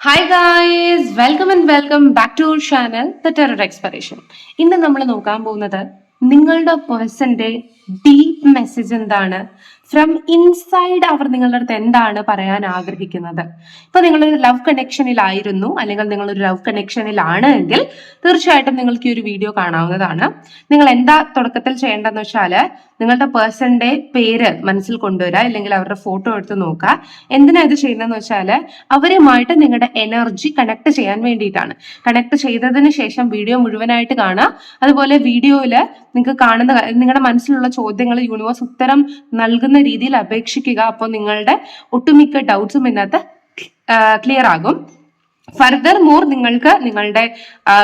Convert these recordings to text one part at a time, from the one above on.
Hi guys, welcome and welcome back to our channel the terror expiration. ഇന്ന് നമ്മൾ നോക്കാൻ പോകുന്നത് നിങ്ങളുടെ പേഴ്സന്റെ ഡീപ്പ് മെസ്സേജ് എന്താണ്, ഫ്രം ഇൻസൈഡ് അവർ നിങ്ങളുടെ അടുത്ത് എന്താണ് പറയാൻ ആഗ്രഹിക്കുന്നത്. ഇപ്പൊ നിങ്ങളൊരു ലവ് കണക്ഷനിലായിരുന്നു അല്ലെങ്കിൽ നിങ്ങളൊരു ലവ് കണക്ഷനിലാണ് എങ്കിൽ തീർച്ചയായിട്ടും നിങ്ങൾക്ക് ഈ ഒരു വീഡിയോ കാണാവുന്നതാണ്. നിങ്ങൾ എന്താ തുടക്കത്തിൽ ചെയ്യേണ്ടതെന്ന് വെച്ചാല് നിങ്ങളുടെ പേഴ്സന്റെ പേര് മനസ്സിൽ കൊണ്ടുവരിക, അല്ലെങ്കിൽ അവരുടെ ഫോട്ടോ എടുത്ത് നോക്കുക. എന്തിനാ ഇത് ചെയ്യുന്നതെന്ന് വെച്ചാൽ അവരുമായിട്ട് നിങ്ങളുടെ എനർജി കണക്ട് ചെയ്യാൻ വേണ്ടിയിട്ടാണ്. കണക്ട് ചെയ്തതിന് ശേഷം വീഡിയോ മുഴുവനായിട്ട് കാണുക. അതുപോലെ വീഡിയോയില് നിങ്ങൾക്ക് കാണുന്ന നിങ്ങളുടെ മനസ്സിലുള്ള ചോദ്യങ്ങൾ യൂണിവേഴ്സ് ഉത്തരം നൽകുന്ന രീതിയിൽ അപേക്ഷിക്കുക. അപ്പോൾ നിങ്ങളുടെ ഒട്ടുമിക്ക ഡൗട്ട്സും ഇതിനകത്ത് ക്ലിയർ ആകും. ഫർദർ മോർ നിങ്ങൾക്ക് നിങ്ങളുടെ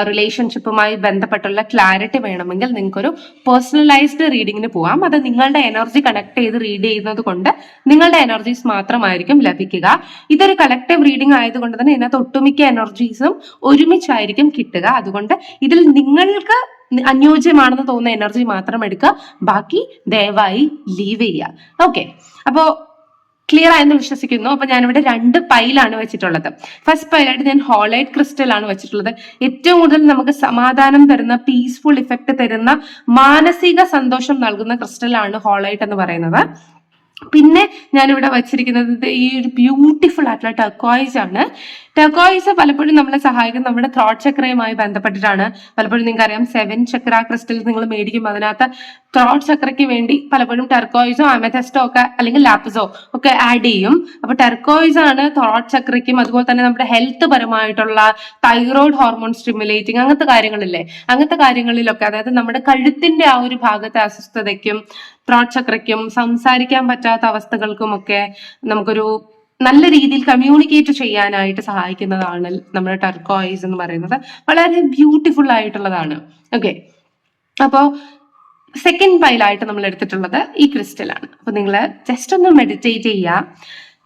റിലേഷൻഷിപ്പുമായി ബന്ധപ്പെട്ടുള്ള ക്ലാരിറ്റി വേണമെങ്കിൽ നിങ്ങൾക്കൊരു പേഴ്സണലൈസ്ഡ് റീഡിങ്ങിന് പോവാം. അത് നിങ്ങളുടെ എനർജി കണക്ട് ചെയ്ത് റീഡ് ചെയ്യുന്നത് കൊണ്ട് നിങ്ങളുടെ എനർജീസ് മാത്രമായിരിക്കും ലഭിക്കുക. ഇതൊരു കളക്റ്റീവ് റീഡിംഗ് ആയതുകൊണ്ട് തന്നെ ഇതിനകത്ത് ഒട്ടുമിക്ക എനർജീസും ഒരുമിച്ചായിരിക്കും കിട്ടുക. അതുകൊണ്ട് ഇതിൽ നിങ്ങൾക്ക് അനുയോജ്യമാണെന്ന് തോന്നുന്ന എനർജി മാത്രം എടുക്കുക, ബാക്കി ദയവായി ലീവ് ചെയ്യുക. ഓക്കെ, അപ്പോ ക്ലിയർ ആയെന്ന് വിശ്വസിക്കുന്നു. അപ്പൊ ഞാനിവിടെ 2 പൈലാണ് വെച്ചിട്ടുള്ളത്. ഫസ്റ്റ് പൈലായിട്ട് ഞാൻ ഹോളൈറ്റ് ക്രിസ്റ്റൽ ആണ് വെച്ചിട്ടുള്ളത്. ഏറ്റവും കൂടുതൽ നമുക്ക് സമാധാനം തരുന്ന, പീസ്ഫുൾ ഇഫക്റ്റ് തരുന്ന, മാനസിക സന്തോഷം നൽകുന്ന ക്രിസ്റ്റലാണ് ഹോളൈറ്റ് എന്ന് പറയുന്നത്. പിന്നെ ഞാനിവിടെ വച്ചിരിക്കുന്നത് ഈ ഒരു ബ്യൂട്ടിഫുൾ ആയിട്ടുള്ള ടർക്കോയിസ് ആണ്. ടർക്കോയിസ് പലപ്പോഴും നമ്മളെ സഹായിക്കുന്നത് നമ്മുടെ ത്രോട്ട് ചക്രയുമായി ബന്ധപ്പെട്ടിട്ടാണ്. പലപ്പോഴും നിങ്ങൾക്ക് അറിയാം 7 ചക്ര ക്രിസ്റ്റൽസ് നിങ്ങൾ മേടിക്കും, അതിനകത്ത് ത്രോട്ട് ചക്രയ്ക്ക് വേണ്ടി പലപ്പോഴും ടർക്കോയിസോ അമethystോ ഒക്കെ അല്ലെങ്കിൽ ലാപ്പിസോ ഒക്കെ ആഡ് ചെയ്യും. അപ്പൊ ടർക്കോയിസ് ആണ് ത്രോട്ട് ചക്രയ്ക്കും അതുപോലെ തന്നെ നമ്മുടെ ഹെൽത്ത് പരമായിട്ടുള്ള തൈറോയ്ഡ് ഹോർമോൺ സ്റ്റിമുലേറ്റിംഗ് അങ്ങനത്തെ കാര്യങ്ങളില്ലേ, അങ്ങനത്തെ കാര്യങ്ങളിലൊക്കെ, അതായത് നമ്മുടെ കഴുത്തിന്റെ ആ ഒരു ഭാഗത്തെ അസ്വസ്ഥതയ്ക്കും ത്രോട്ട് ചക്രയ്ക്കും സംസാരിക്കാൻ പറ്റാത്ത അവസ്ഥകൾക്കും ഒക്കെ നമുക്കൊരു നല്ല രീതിയിൽ കമ്മ്യൂണിക്കേറ്റ് ചെയ്യാനായിട്ട് സഹായിക്കുന്നതാണ് നമ്മുടെ ടർക്കോയിസ് എന്ന് പറയുന്നത്. വളരെ ബ്യൂട്ടിഫുൾ ആയിട്ടുള്ളതാണ്. ഓക്കെ, അപ്പോ സെക്കൻഡ് പൈലായിട്ട് നമ്മൾ എടുത്തിട്ടുള്ളത് ഈ ക്രിസ്റ്റലാണ്. അപ്പൊ നിങ്ങൾ ജസ്റ്റ് ഒന്ന് മെഡിറ്റേറ്റ് ചെയ്യുക.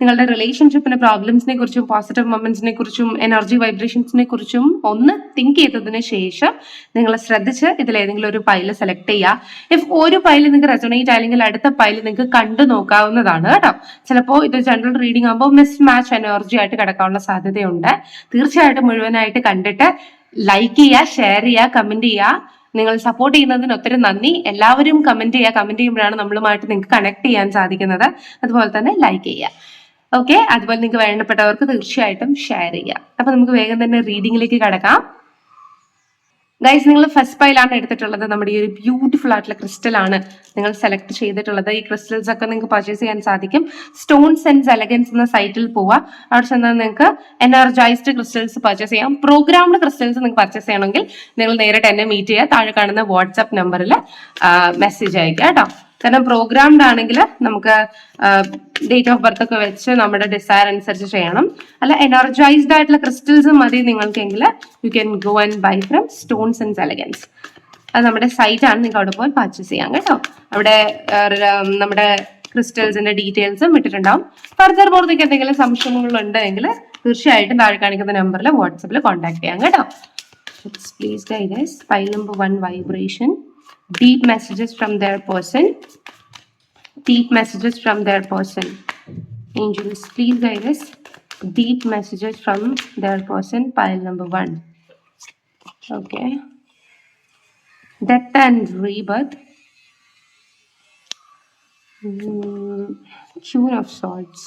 നിങ്ങളുടെ റിലേഷൻഷിപ്പിന്റെ പ്രോബ്ലംസിനെ കുറിച്ചും പോസിറ്റീവ് മൊമെന്റ്സിനെ കുറിച്ചും എനർജി വൈബ്രേഷൻസിനെ കുറിച്ചും ഒന്ന് തിങ്ക് ചെയ്തതിന് ശേഷം നിങ്ങൾ ശ്രദ്ധിച്ച് ഇതിലേതെങ്കിലും ഒരു പൈല് സെലക്ട് ചെയ്യുക. ഇഫ് ഒരു പൈല് നിങ്ങൾക്ക് റെസൊണേറ്റ് അല്ലെങ്കിൽ അടുത്ത പൈല് നിങ്ങൾക്ക് കണ്ടു നോക്കാവുന്നതാണ് കേട്ടോ. ചിലപ്പോൾ ഇത് ജനറൽ റീഡിംഗ് ആകുമ്പോൾ മിസ് മാച്ച് എനർജി ആയിട്ട് കിടക്കാനുള്ള സാധ്യതയുണ്ട്. തീർച്ചയായിട്ടും മുഴുവനായിട്ട് കണ്ടിട്ട് ലൈക്ക് ചെയ്യുക, ഷെയർ ചെയ്യുക, കമന്റ് ചെയ്യുക. നിങ്ങൾ സപ്പോർട്ട് ചെയ്യുന്നതിന് ഒത്തിരി നന്ദി. എല്ലാവരും കമന്റ് ചെയ്യുക. കമന്റ് ചെയ്യുമ്പോഴാണ് നമ്മളുമായിട്ട് നിങ്ങൾക്ക് കണക്ട് ചെയ്യാൻ സാധിക്കുന്നത്. അതുപോലെ തന്നെ ലൈക്ക് ചെയ്യുക. ഓക്കെ, അതുപോലെ നിങ്ങൾക്ക് വേണ്ടപ്പെട്ടവർക്ക് തീർച്ചയായിട്ടും ഷെയർ ചെയ്യാം. അപ്പൊ നമുക്ക് വേഗം തന്നെ റീഡിങ്ങിലേക്ക് കടക്കാം. ഗൈസ്, നിങ്ങൾ ഫസ്റ്റ് പൈലാണ് എടുത്തിട്ടുള്ളത്. നമ്മുടെ ഈ ഒരു ബ്യൂട്ടിഫുൾ ആയിട്ടുള്ള ക്രിസ്റ്റൽ ആണ് നിങ്ങൾ സെലക്ട് ചെയ്തിട്ടുള്ളത്. ഈ ക്രിസ്റ്റൽസ് ഒക്കെ നിങ്ങൾക്ക് പർച്ചേസ് ചെയ്യാൻ സാധിക്കും. സ്റ്റോൺസ് ആൻഡ് എലഗൻസ് എന്ന സൈറ്റിൽ പോവുക. അവിടെ ചെന്നാൽ നിങ്ങൾക്ക് എനർജൈസ്ഡ് ക്രിസ്റ്റൽസ് പർച്ചേസ് ചെയ്യാം. പ്രോഗ്രാംഡ് ക്രിസ്റ്റൽസ് നിങ്ങൾക്ക് പർച്ചേസ് ചെയ്യണമെങ്കിൽ നിങ്ങൾ നേരിട്ട് എന്നെ മീറ്റ് ചെയ്യുക. താഴെ കാണുന്ന വാട്സ്ആപ്പ് നമ്പറിൽ മെസ്സേജ് അയക്കുക കേട്ടോ. കാരണം പ്രോഗ്രാംഡ് ആണെങ്കിൽ നമുക്ക് ഡേറ്റ് ഓഫ് ബർത്ത് ഒക്കെ വെച്ച് നമ്മുടെ ഡിസയർ അനുസരിച്ച് ചെയ്യണം. അല്ല, എനർജൈസ്ഡ് ആയിട്ടുള്ള ക്രിസ്റ്റൽസ് മതി നിങ്ങൾക്കെങ്കിൽ you can go and buy from stones and elegance. അത് നമ്മുടെ സൈറ്റ് ആണ്, നിങ്ങൾക്ക് അവിടെ പോയി പർച്ചേസ് ചെയ്യാം കേട്ടോ. അവിടെ നമ്മുടെ ക്രിസ്റ്റൽസിന്റെ ഡീറ്റെയിൽസും ഇട്ടിട്ടുണ്ടാവും. ഫർദർ നിങ്ങൾക്ക് എന്തെങ്കിലും സംശയങ്ങളുണ്ടെങ്കിൽ തീർച്ചയായിട്ടും താഴെ കാണിക്കുന്ന നമ്പറിൽ വാട്സാപ്പിൽ കോൺടാക്ട് ചെയ്യാം കേട്ടോ. Please guys, file number 1 vibration. Deep messages from their person. Deep messages from their person. Angels, please guide us. Deep messages from their person. Pile number 1. Okay. Death and rebirth. Queen of Swords.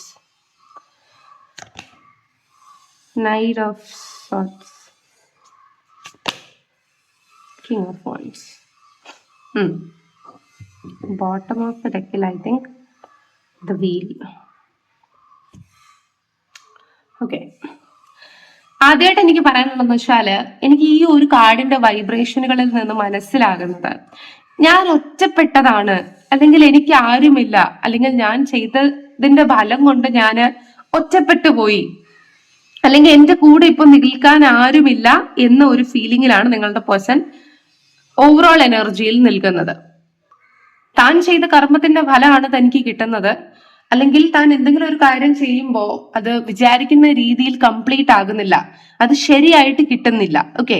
Knight of Swords. King of Wands. Bottom of the deck, I think the wheel. Okay. ആദ്യമായിട്ട് എനിക്ക് പറയാനുള്ളതെന്ന് വെച്ചാല്, എനിക്ക് ഈ ഒരു കാർഡിന്റെ വൈബ്രേഷനുകളിൽ നിന്ന് മനസ്സിലാകുന്നത് ഞാൻ ഒറ്റപ്പെട്ടതാണ്, അല്ലെങ്കിൽ എനിക്ക് ആരുമില്ല, അല്ലെങ്കിൽ ഞാൻ ചെയ്തതിന്റെ ഫലം കൊണ്ട് ഞാൻ ഒറ്റപ്പെട്ടു പോയി, അല്ലെങ്കിൽ എന്റെ കൂടെ ഇപ്പൊ നിൽക്കാൻ ആരുമില്ല എന്ന ഒരു ഫീലിംഗിലാണ് നിങ്ങളുടെ പേഴ്സൺ ഓവറോൾ എനർജിയിൽ നിൽക്കുന്നത്. താൻ ചെയ്ത കർമ്മത്തിന്റെ ഫലമാണ് തനിക്ക് കിട്ടുന്നത്, അല്ലെങ്കിൽ താൻ എന്തെങ്കിലും ഒരു കാര്യം ചെയ്യുമ്പോൾ അത് വിചാരിക്കുന്ന രീതിയിൽ കംപ്ലീറ്റ് ആകുന്നില്ല, അത് ശരിയായിട്ട് കിട്ടുന്നില്ല. ഓക്കെ,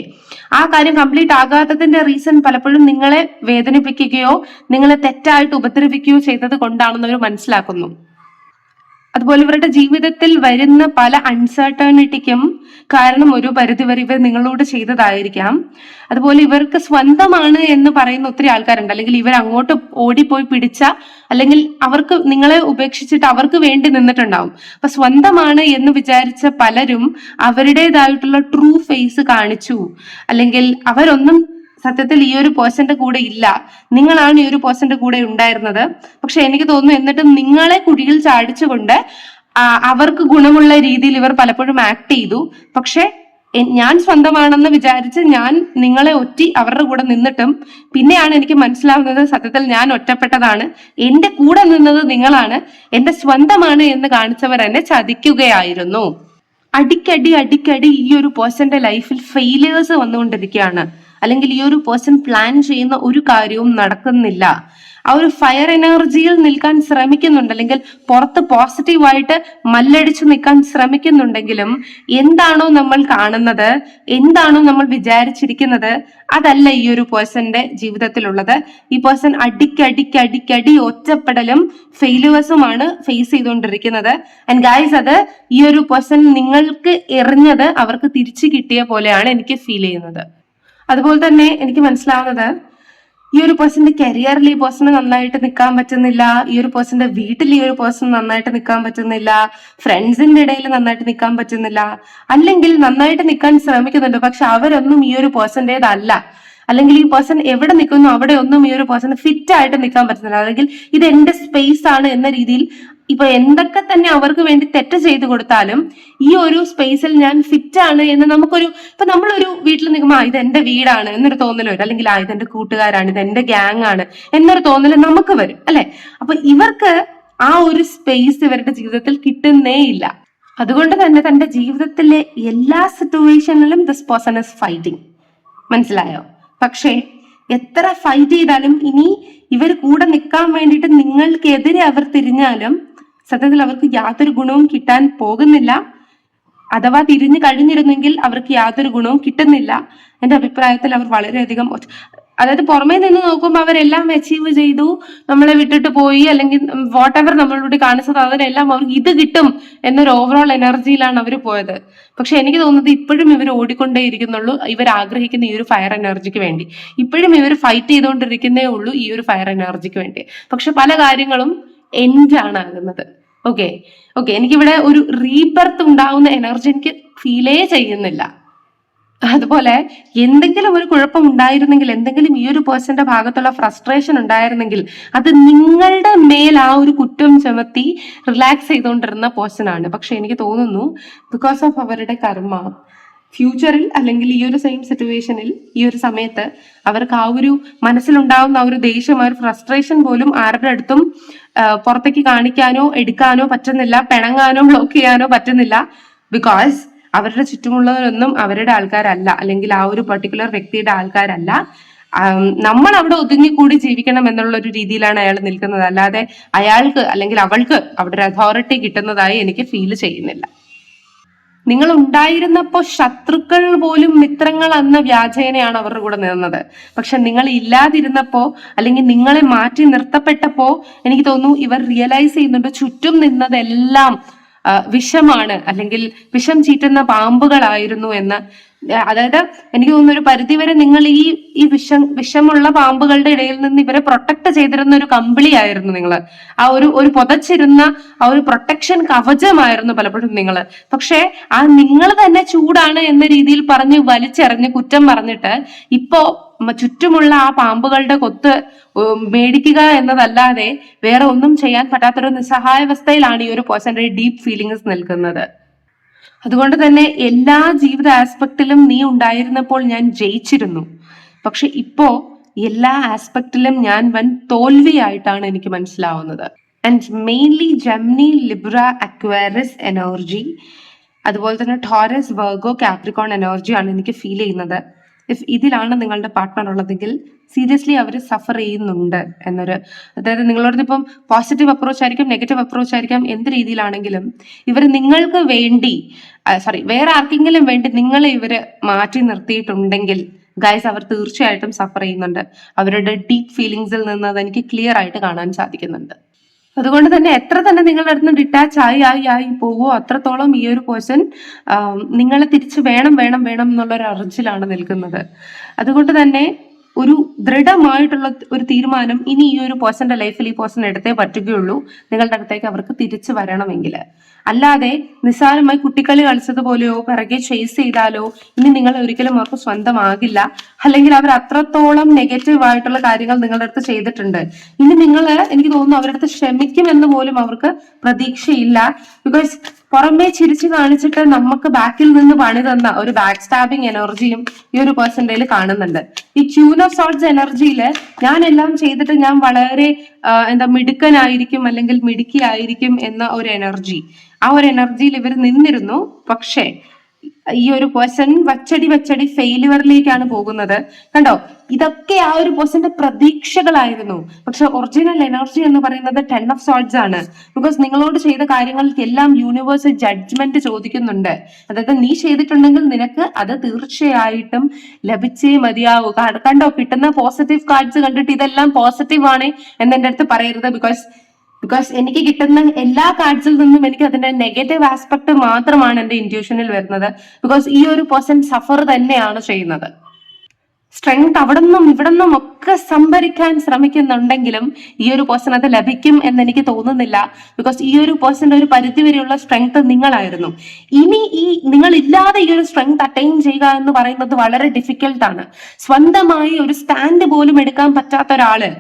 ആ കാര്യം കംപ്ലീറ്റ് ആകാത്തതിന്റെ റീസൺ പലപ്പോഴും നിങ്ങളെ വേദനിപ്പിക്കുകയോ നിങ്ങളെ തെറ്റായിട്ട് ഉപദ്രവിക്കുകയോ ചെയ്തത് കൊണ്ടാണെന്ന് അവർ മനസ്സിലാക്കുന്നു. അതുപോലെ ഇവരുടെ ജീവിതത്തിൽ വരുന്ന പല അൺസർട്ടനിറ്റിക്കും കാരണം ഒരു പരിധിവരെ ഇവർ നിങ്ങളോട് ചെയ്തതായിരിക്കാം. അതുപോലെ ഇവർക്ക് സ്വന്തമാണ് എന്ന് പറയുന്ന ഒത്തിരി ആൾക്കാരുണ്ട്, അല്ലെങ്കിൽ ഇവർ അങ്ങോട്ട് ഓടിപ്പോയി പിടിച്ച, അല്ലെങ്കിൽ അവർക്ക് നിങ്ങളെ ഉപേക്ഷിച്ചിട്ട് അവർക്ക് വേണ്ടി നിന്നിട്ടുണ്ടാവും. അപ്പൊ സ്വന്തമാണ് എന്ന് വിചാരിച്ച പലരും അവരുടേതായിട്ടുള്ള ട്രൂ ഫേസ് കാണിച്ചു, അല്ലെങ്കിൽ അവരൊന്നും സത്യത്തിൽ ഈ ഒരു പേഴ്സന്റെ കൂടെ ഇല്ല, നിങ്ങളാണ് ഈ ഒരു പേഴ്സന്റെ കൂടെ ഉണ്ടായിരുന്നത്. പക്ഷെ എനിക്ക് തോന്നുന്നു എന്നിട്ടും നിങ്ങളെ കുഴിയിൽ ചാടിച്ചുകൊണ്ട് അവർക്ക് ഗുണമുള്ള രീതിയിൽ ഇവർ പലപ്പോഴും ആക്ട് ചെയ്തു. പക്ഷെ ഞാൻ സ്വന്തമാണെന്ന് വിചാരിച്ച് ഞാൻ നിങ്ങളെ ഒറ്റി അവരുടെ കൂടെ നിന്നിട്ടും പിന്നെയാണ് എനിക്ക് മനസ്സിലാവുന്നത് സത്യത്തിൽ ഞാൻ ഒറ്റപ്പെട്ടതാണ്, എന്റെ കൂടെ നിന്നത് നിങ്ങളാണ്, എന്റെ സ്വന്തമാണ് എന്ന് കാണിച്ചവർ എന്നെ ചതിക്കുകയായിരുന്നു. അടിക്കടി ഈ ഒരു പേഴ്സന്റെ ലൈഫിൽ ഫെയിലിയേഴ്സ് വന്നുകൊണ്ടിരിക്കുകയാണ്, അല്ലെങ്കിൽ ഈ ഒരു പേഴ്സൺ പ്ലാൻ ചെയ്യുന്ന ഒരു കാര്യവും നടക്കുന്നില്ല. ആ ഒരു ഫയർ എനർജിയിൽ നിൽക്കാൻ ശ്രമിക്കുന്നുണ്ട്, അല്ലെങ്കിൽ പുറത്ത് പോസിറ്റീവായിട്ട് മല്ലടിച്ചു നിൽക്കാൻ ശ്രമിക്കുന്നുണ്ടെങ്കിലും എന്താണോ നമ്മൾ കാണുന്നത്, എന്താണോ നമ്മൾ വിചാരിച്ചിരിക്കുന്നത്, അതല്ല ഈ ഒരു പേഴ്സന്റെ ജീവിതത്തിലുള്ളത്. ഈ പേഴ്സൺ അടിക്കടി ഒറ്റപ്പെടലും ഫെയിലുവേഴ്സുമാണ് ഫേസ് ചെയ്തുകൊണ്ടിരിക്കുന്നത്. ആൻഡ് ഗൈസ്, അത് ഈ ഒരു പേഴ്സൺ നിങ്ങൾക്ക് എറിഞ്ഞത് അവർക്ക് തിരിച്ചു കിട്ടിയ പോലെയാണ് എനിക്ക് ഫീൽ ചെയ്യുന്നത്. അതുപോലെ തന്നെ എനിക്ക് മനസ്സിലാവുന്നത് ഈ ഒരു പേഴ്സന്റെ കരിയറിൽ ഈ പേഴ്സണ് നന്നായിട്ട് നിൽക്കാൻ പറ്റുന്നില്ല, ഈ ഒരു പേഴ്സന്റെ വീട്ടിൽ ഈ ഒരു പേഴ്സൺ നന്നായിട്ട് നിൽക്കാൻ പറ്റുന്നില്ല, ഫ്രണ്ട്സിന്റെ ഇടയിൽ നന്നായിട്ട് നിൽക്കാൻ പറ്റുന്നില്ല, അല്ലെങ്കിൽ നന്നായിട്ട് നിൽക്കാൻ ശ്രമിക്കുന്നുണ്ട് പക്ഷെ അവരൊന്നും ഈ ഒരു പേഴ്സന്റേതല്ല, അല്ലെങ്കിൽ ഈ പേഴ്സൺ എവിടെ നിൽക്കുന്നു അവിടെ ഒന്നും ഈ ഒരു പേഴ്സൺ ഫിറ്റ് ആയിട്ട് നിൽക്കാൻ പറ്റുന്നില്ല, അല്ലെങ്കിൽ ഇത് എന്റെ സ്പേസ് ആണ് എന്ന രീതിയിൽ ഇപ്പൊ എന്തൊക്കെ തന്നെ അവർക്ക് വേണ്ടി തെറ്റ് ചെയ്തു കൊടുത്താലും ഈ ഒരു സ്പേസിൽ ഞാൻ ഫിറ്റ് ആണ് എന്ന് നമുക്കൊരു, ഇപ്പൊ നമ്മളൊരു വീട്ടിൽ നിൽക്കുമ്പോൾ ഇത് എന്റെ വീടാണ് എന്നൊരു തോന്നൽ വരും, അല്ലെങ്കിൽ ഇതെന്റെ കൂട്ടുകാരാണ്, ഇത് എന്റെ ഗ്യാങ് ആണ് എന്നൊരു തോന്നൽ നമുക്ക് വരും, അല്ലെ? അപ്പൊ ഇവർക്ക് ആ ഒരു സ്പേസ് ഇവരുടെ ജീവിതത്തിൽ കിട്ടുന്നേ ഇല്ല. അതുകൊണ്ട് തന്നെ തന്റെ ജീവിതത്തിലെ എല്ലാ സിറ്റുവേഷനിലും ദിസ് പേഴ്സൺ ഇസ് ഫൈറ്റിംഗ്. മനസ്സിലായോ? പക്ഷേ എത്ര ഫൈറ്റ് ചെയ്താലും ഇനി ഇവർ കൂടെ നിൽക്കാൻ വേണ്ടിയിട്ട് നിങ്ങൾക്കെതിരെ അവർ തിരിഞ്ഞാലും സത്യത്തിൽ അവർക്ക് യാതൊരു ഗുണവും കിട്ടാൻ പോകുന്നില്ല. അഥവാ തിരിഞ്ഞു കഴിഞ്ഞിരുന്നെങ്കിൽ അവർക്ക് യാതൊരു ഗുണവും കിട്ടുന്നില്ല. എന്റെ അഭിപ്രായത്തിൽ അവർ വളരെയധികം, അതായത് പുറമേ നിന്ന് നോക്കുമ്പോൾ അവരെല്ലാം അച്ചീവ് ചെയ്തു, നമ്മളെ വിട്ടിട്ട് പോയി, അല്ലെങ്കിൽ വാട്ട് എവർ നമ്മളോട് കാണിച്ചത് അതിനെല്ലാം അവർക്ക് ഇത് കിട്ടും എന്നൊരു ഓവറോൾ എനർജിയിലാണ് അവർ പോയത്. പക്ഷെ എനിക്ക് തോന്നുന്നത് ഇപ്പോഴും ഇവർ ഓടിക്കൊണ്ടേ ഇരിക്കുന്നുള്ളൂ ഇവർ ആഗ്രഹിക്കുന്ന ഈ ഒരു ഫയർ എനർജിക്ക് വേണ്ടി. ഇപ്പോഴും ഇവർ ഫൈറ്റ് ചെയ്തുകൊണ്ടിരിക്കുന്നേ ഉള്ളൂ ഈ ഒരു ഫയർ എനർജിക്ക് വേണ്ടി. പക്ഷെ പല കാര്യങ്ങളും എൻഡ് ആണ് ആകുന്നത്. ഓക്കെ, എനിക്കിവിടെ ഒരു റീബർത്ത് ഉണ്ടാവുന്ന എനർജി എനിക്ക് ഫീലേ ചെയ്യുന്നില്ല. അതുപോലെ എന്തെങ്കിലും ഒരു കുഴപ്പം ഉണ്ടായിരുന്നെങ്കിൽ, എന്തെങ്കിലും ഈ ഒരു പേഴ്സന്റെ ഭാഗത്തുള്ള ഫ്രസ്ട്രേഷൻ ഉണ്ടായിരുന്നെങ്കിൽ അത് നിങ്ങളുടെ മേൽ ആ ഒരു കുറ്റം ചുമത്തി റിലാക്സ് ചെയ്തുകൊണ്ടിരുന്ന പേഴ്സൺ ആണ്. പക്ഷെ എനിക്ക് തോന്നുന്നു ബിക്കോസ് ഓഫ് അവരുടെ കർമ്മ ഫ്യൂച്ചറിൽ, അല്ലെങ്കിൽ ഈ ഒരു സെയിം സിറ്റുവേഷനിൽ ഈ ഒരു സമയത്ത് അവർക്ക് ആ ഒരു മനസ്സിലുണ്ടാവുന്ന ആ ഒരു ദേഷ്യം, ആ ഒരു ഫ്രസ്ട്രേഷൻ പോലും ആരുടെ അടുത്തും പുറത്തേക്ക് കാണിക്കാനോ എടുക്കാനോ പറ്റുന്നില്ല, പിണങ്ങാനോ ബ്ലോക്ക് ചെയ്യാനോ പറ്റുന്നില്ല. ബിക്കോസ് അവരുടെ ചുറ്റുമുള്ളവരൊന്നും അവരുടെ ആൾക്കാരല്ല, അല്ലെങ്കിൽ ആ ഒരു പർട്ടിക്കുലർ വ്യക്തിയുടെ ആൾക്കാരല്ല. നമ്മൾ അവിടെ ഒതുങ്ങിക്കൂടി ജീവിക്കണം എന്നുള്ള ഒരു രീതിയിലാണ് അയാൾ നിൽക്കുന്നത്, അല്ലാതെ അയാൾക്ക് അല്ലെങ്കിൽ അവൾക്ക് അവിടെ ഒരു അതോറിറ്റി കിട്ടുന്നതായി എനിക്ക് ഫീൽ ചെയ്യുന്നില്ല. നിങ്ങൾ ഉണ്ടായിരുന്നപ്പോ ശത്രുക്കൾ പോലും മിത്രങ്ങൾ എന്ന വ്യാജേനയാണ് അവരുടെ കൂടെ നിന്നത്. പക്ഷെ നിങ്ങൾ ഇല്ലാതിരുന്നപ്പോ, അല്ലെങ്കിൽ നിങ്ങളെ മാറ്റി നിർത്തപ്പെട്ടപ്പോ എനിക്ക് തോന്നുന്നു ഇവർ റിയലൈസ് ചെയ്യുന്നുണ്ട് ചുറ്റും നിന്നതെല്ലാം വിഷമാണ്, അല്ലെങ്കിൽ വിഷം ചീറ്റുന്ന പാമ്പുകളായിരുന്നു എന്ന്. അതായത് എനിക്ക് തോന്നുന്നു ഒരു പരിധിവരെ നിങ്ങൾ ഈ വിഷമുള്ള പാമ്പുകളുടെ ഇടയിൽ നിന്ന് ഇവരെ പ്രൊട്ടക്ട് ചെയ്തിരുന്ന ഒരു കമ്പിളിയായിരുന്നു നിങ്ങൾ. ആ ഒരു പുതച്ചിരുന്ന ആ ഒരു പ്രൊട്ടക്ഷൻ കവചമായിരുന്നു പലപ്പോഴും നിങ്ങൾ. പക്ഷെ ആ നിങ്ങൾ തന്നെ ചൂടാണ് എന്ന രീതിയിൽ പറഞ്ഞ് വലിച്ചെറിഞ്ഞ് കുറ്റം പറഞ്ഞിട്ട് ഇപ്പോ ചുറ്റുമുള്ള ആ പാമ്പുകളുടെ കൊത്ത് മേടിക്കുക എന്നതല്ലാതെ വേറെ ഒന്നും ചെയ്യാൻ പറ്റാത്തൊരു നിസ്സഹായാവസ്ഥയിലാണ് ഈ ഒരു പേഴ്സന്റെ ഡീപ്പ് ഫീലിങ്സ് നിൽക്കുന്നത്. അതുകൊണ്ട് തന്നെ എല്ലാ ജീവിത ആസ്പെക്റ്റിലും നീ ഉണ്ടായിരുന്നപ്പോൾ ഞാൻ ജയിച്ചിരുന്നു, പക്ഷെ ഇപ്പോ എല്ലാ ആസ്പെക്റ്റിലും ഞാൻ വൻ തോൽവിയായിട്ടാണ് എനിക്ക് മനസ്സിലാവുന്നത്. And mainly Gemini, Libra, Aquarius energy, അതുപോലെ തന്നെ ടോറസ്, വെർഗോ, കാപ്രിക്കോൺ എനർജി ആണ് എനിക്ക് ഫീൽ ചെയ്യുന്നത്. ഇഫ് ഇതിലാണ് നിങ്ങളുടെ പാർട്ട്ണർ ഉള്ളതെങ്കിൽ സീരിയസ്ലി അവർ സഫർ ചെയ്യുന്നുണ്ട് എന്നൊരു, അതായത് നിങ്ങളോട് ഇപ്പം പോസിറ്റീവ് അപ്രോച്ച് ആയിരിക്കും, നെഗറ്റീവ് അപ്രോച്ച് ആയിരിക്കാം, എന്ത് രീതിയിലാണെങ്കിലും ഇവർ നിങ്ങൾക്ക് വേണ്ടി വേറെ ആർക്കെങ്കിലും വേണ്ടി നിങ്ങളെ ഇവര് മാറ്റി നിർത്തിയിട്ടുണ്ടെങ്കിൽ ഗൈസ് അവർ തീർച്ചയായിട്ടും സഫർ ചെയ്യുന്നുണ്ട്. അവരുടെ ഡീപ്പ് ഫീലിങ്സിൽ നിന്ന് അത് എനിക്ക് ക്ലിയർ ആയിട്ട് കാണാൻ സാധിക്കുന്നുണ്ട്. അതുകൊണ്ട് തന്നെ എത്ര തന്നെ നിങ്ങളുടെ അടുത്ത് നിന്ന് ഡിറ്റാച്ച് ആയി പോവോ അത്രത്തോളം ഈ ഒരു പേഴ്സൺ നിങ്ങളെ തിരിച്ച് വേണം എന്നുള്ള ഒരു അർജിലാണ് നിൽക്കുന്നത്. അതുകൊണ്ട് തന്നെ ഒരു ദൃഢമായിട്ടുള്ള ഒരു തീരുമാനം ഇനി ഈ ഒരു പേഴ്സന്റെ ലൈഫിൽ ഈ പേഴ്സൺ എടുത്തേ പറ്റുകയുള്ളൂ നിങ്ങളുടെ അടുത്തേക്ക് അവർക്ക് തിരിച്ചു വരണമെങ്കിൽ. അല്ലാതെ നിസ്സാരമായി കുട്ടിക്കളി കളിച്ചതുപോലെയോ പിറകെ ചേസ് ചെയ്താലോ ഇനി നിങ്ങൾ ഒരിക്കലും അവർക്ക് സ്വന്തമാകില്ല. അല്ലെങ്കിൽ അവർ അത്രത്തോളം നെഗറ്റീവ് ആയിട്ടുള്ള കാര്യങ്ങൾ നിങ്ങളുടെ അടുത്ത് ചെയ്തിട്ടുണ്ട്. ഇനി നിങ്ങൾ എനിക്ക് തോന്നുന്നു അവരുടെ അടുത്ത് ക്ഷമിക്കുമെന്ന് പോലും അവർക്ക് പ്രതീക്ഷയില്ല. ബിക്കോസ് പുറമേ ചിരിച്ചു കാണിച്ചിട്ട് നമുക്ക് ബാക്കിൽ നിന്ന് പണി തന്ന ഒരു ബാക്ക് സ്റ്റാബിങ് എനർജിയും ഈ ഒരു പേഴ്സന്റെ കാണുന്നുണ്ട്. ഈ ക്യൂൻ ഓഫ് സോർട്സ് എനർജിയില് ഞാൻ എല്ലാം ചെയ്തിട്ട് ഞാൻ വളരെ മിടുക്കനായിരിക്കും അല്ലെങ്കിൽ മിടുക്കിയായിരിക്കും എന്ന ഒരു എനർജി, ആ ഒരു എനർജിയിൽ ഇവർ നിന്നിരുന്നു. പക്ഷേ ഈ ഒരു പേഴ്സൺ വച്ചടി ഫെയിലുവറിലേക്കാണ് പോകുന്നത്. കണ്ടോ, ഇതൊക്കെ ആ ഒരു പേഴ്സന്റെ പ്രതീക്ഷകളായിരുന്നു. പക്ഷെ ഒറിജിനൽ എനർജി എന്ന് പറയുന്നത് 10 ഓഫ് സോർട്സ് ആണ്. ബിക്കോസ് നിങ്ങളോട് ചെയ്ത കാര്യങ്ങൾക്കെല്ലാം യൂണിവേഴ്സ് ജഡ്ജ്മെന്റ് ചോദിക്കുന്നുണ്ട്. അതായത് നീ ചെയ്തിട്ടുണ്ടെങ്കിൽ നിനക്ക് അത് തീർച്ചയായിട്ടും ലഭിച്ചേ മതിയാവൂ. കണ്ടോ, കിട്ടുന്ന പോസിറ്റീവ് കാർഡ്സ് കണ്ടിട്ട് ഇതെല്ലാം പോസിറ്റീവ് ആണ് എന്ന് എന്റെ അടുത്ത് പറയരുത്. ബിക്കോസ് എനിക്ക് കിട്ടുന്ന എല്ലാ കാർഡ്സിൽ നിന്നും എനിക്ക് അതിന്റെ നെഗറ്റീവ് ആസ്പെക്ട് മാത്രമാണ് എന്റെ ഇൻറ്റ്യൂഷനിൽ വരുന്നത്. ബിക്കോസ് ഈ ഒരു പേഴ്സൺ സഫർ തന്നെയാണ് ചെയ്യുന്നത്. സ്ട്രെങ്ത് അവിടെ നിന്നും ഇവിടെ നിന്നും ഒക്കെ സംഭരിക്കാൻ ശ്രമിക്കുന്നുണ്ടെങ്കിലും ഈ ഒരു പേഴ്സൺ അത് ലഭിക്കും എന്ന് എനിക്ക് തോന്നുന്നില്ല. ബിക്കോസ് ഈ ഒരു പേഴ്സന്റെ ഒരു പരിധി വരെയുള്ള സ്ട്രെങ്ത് നിങ്ങളായിരുന്നു. ഇനി ഈ നിങ്ങൾ ഇല്ലാതെ ഈ ഒരു സ്ട്രെങ്ത് അറ്റൈൻ ചെയ്യുക എന്ന് പറയുന്നത് വളരെ ഡിഫിക്കൽട്ടാണ്. സ്വന്തമായി ഒരു സ്റ്റാൻഡ് പോലും എടുക്കാൻ പറ്റാത്ത ഒരാള്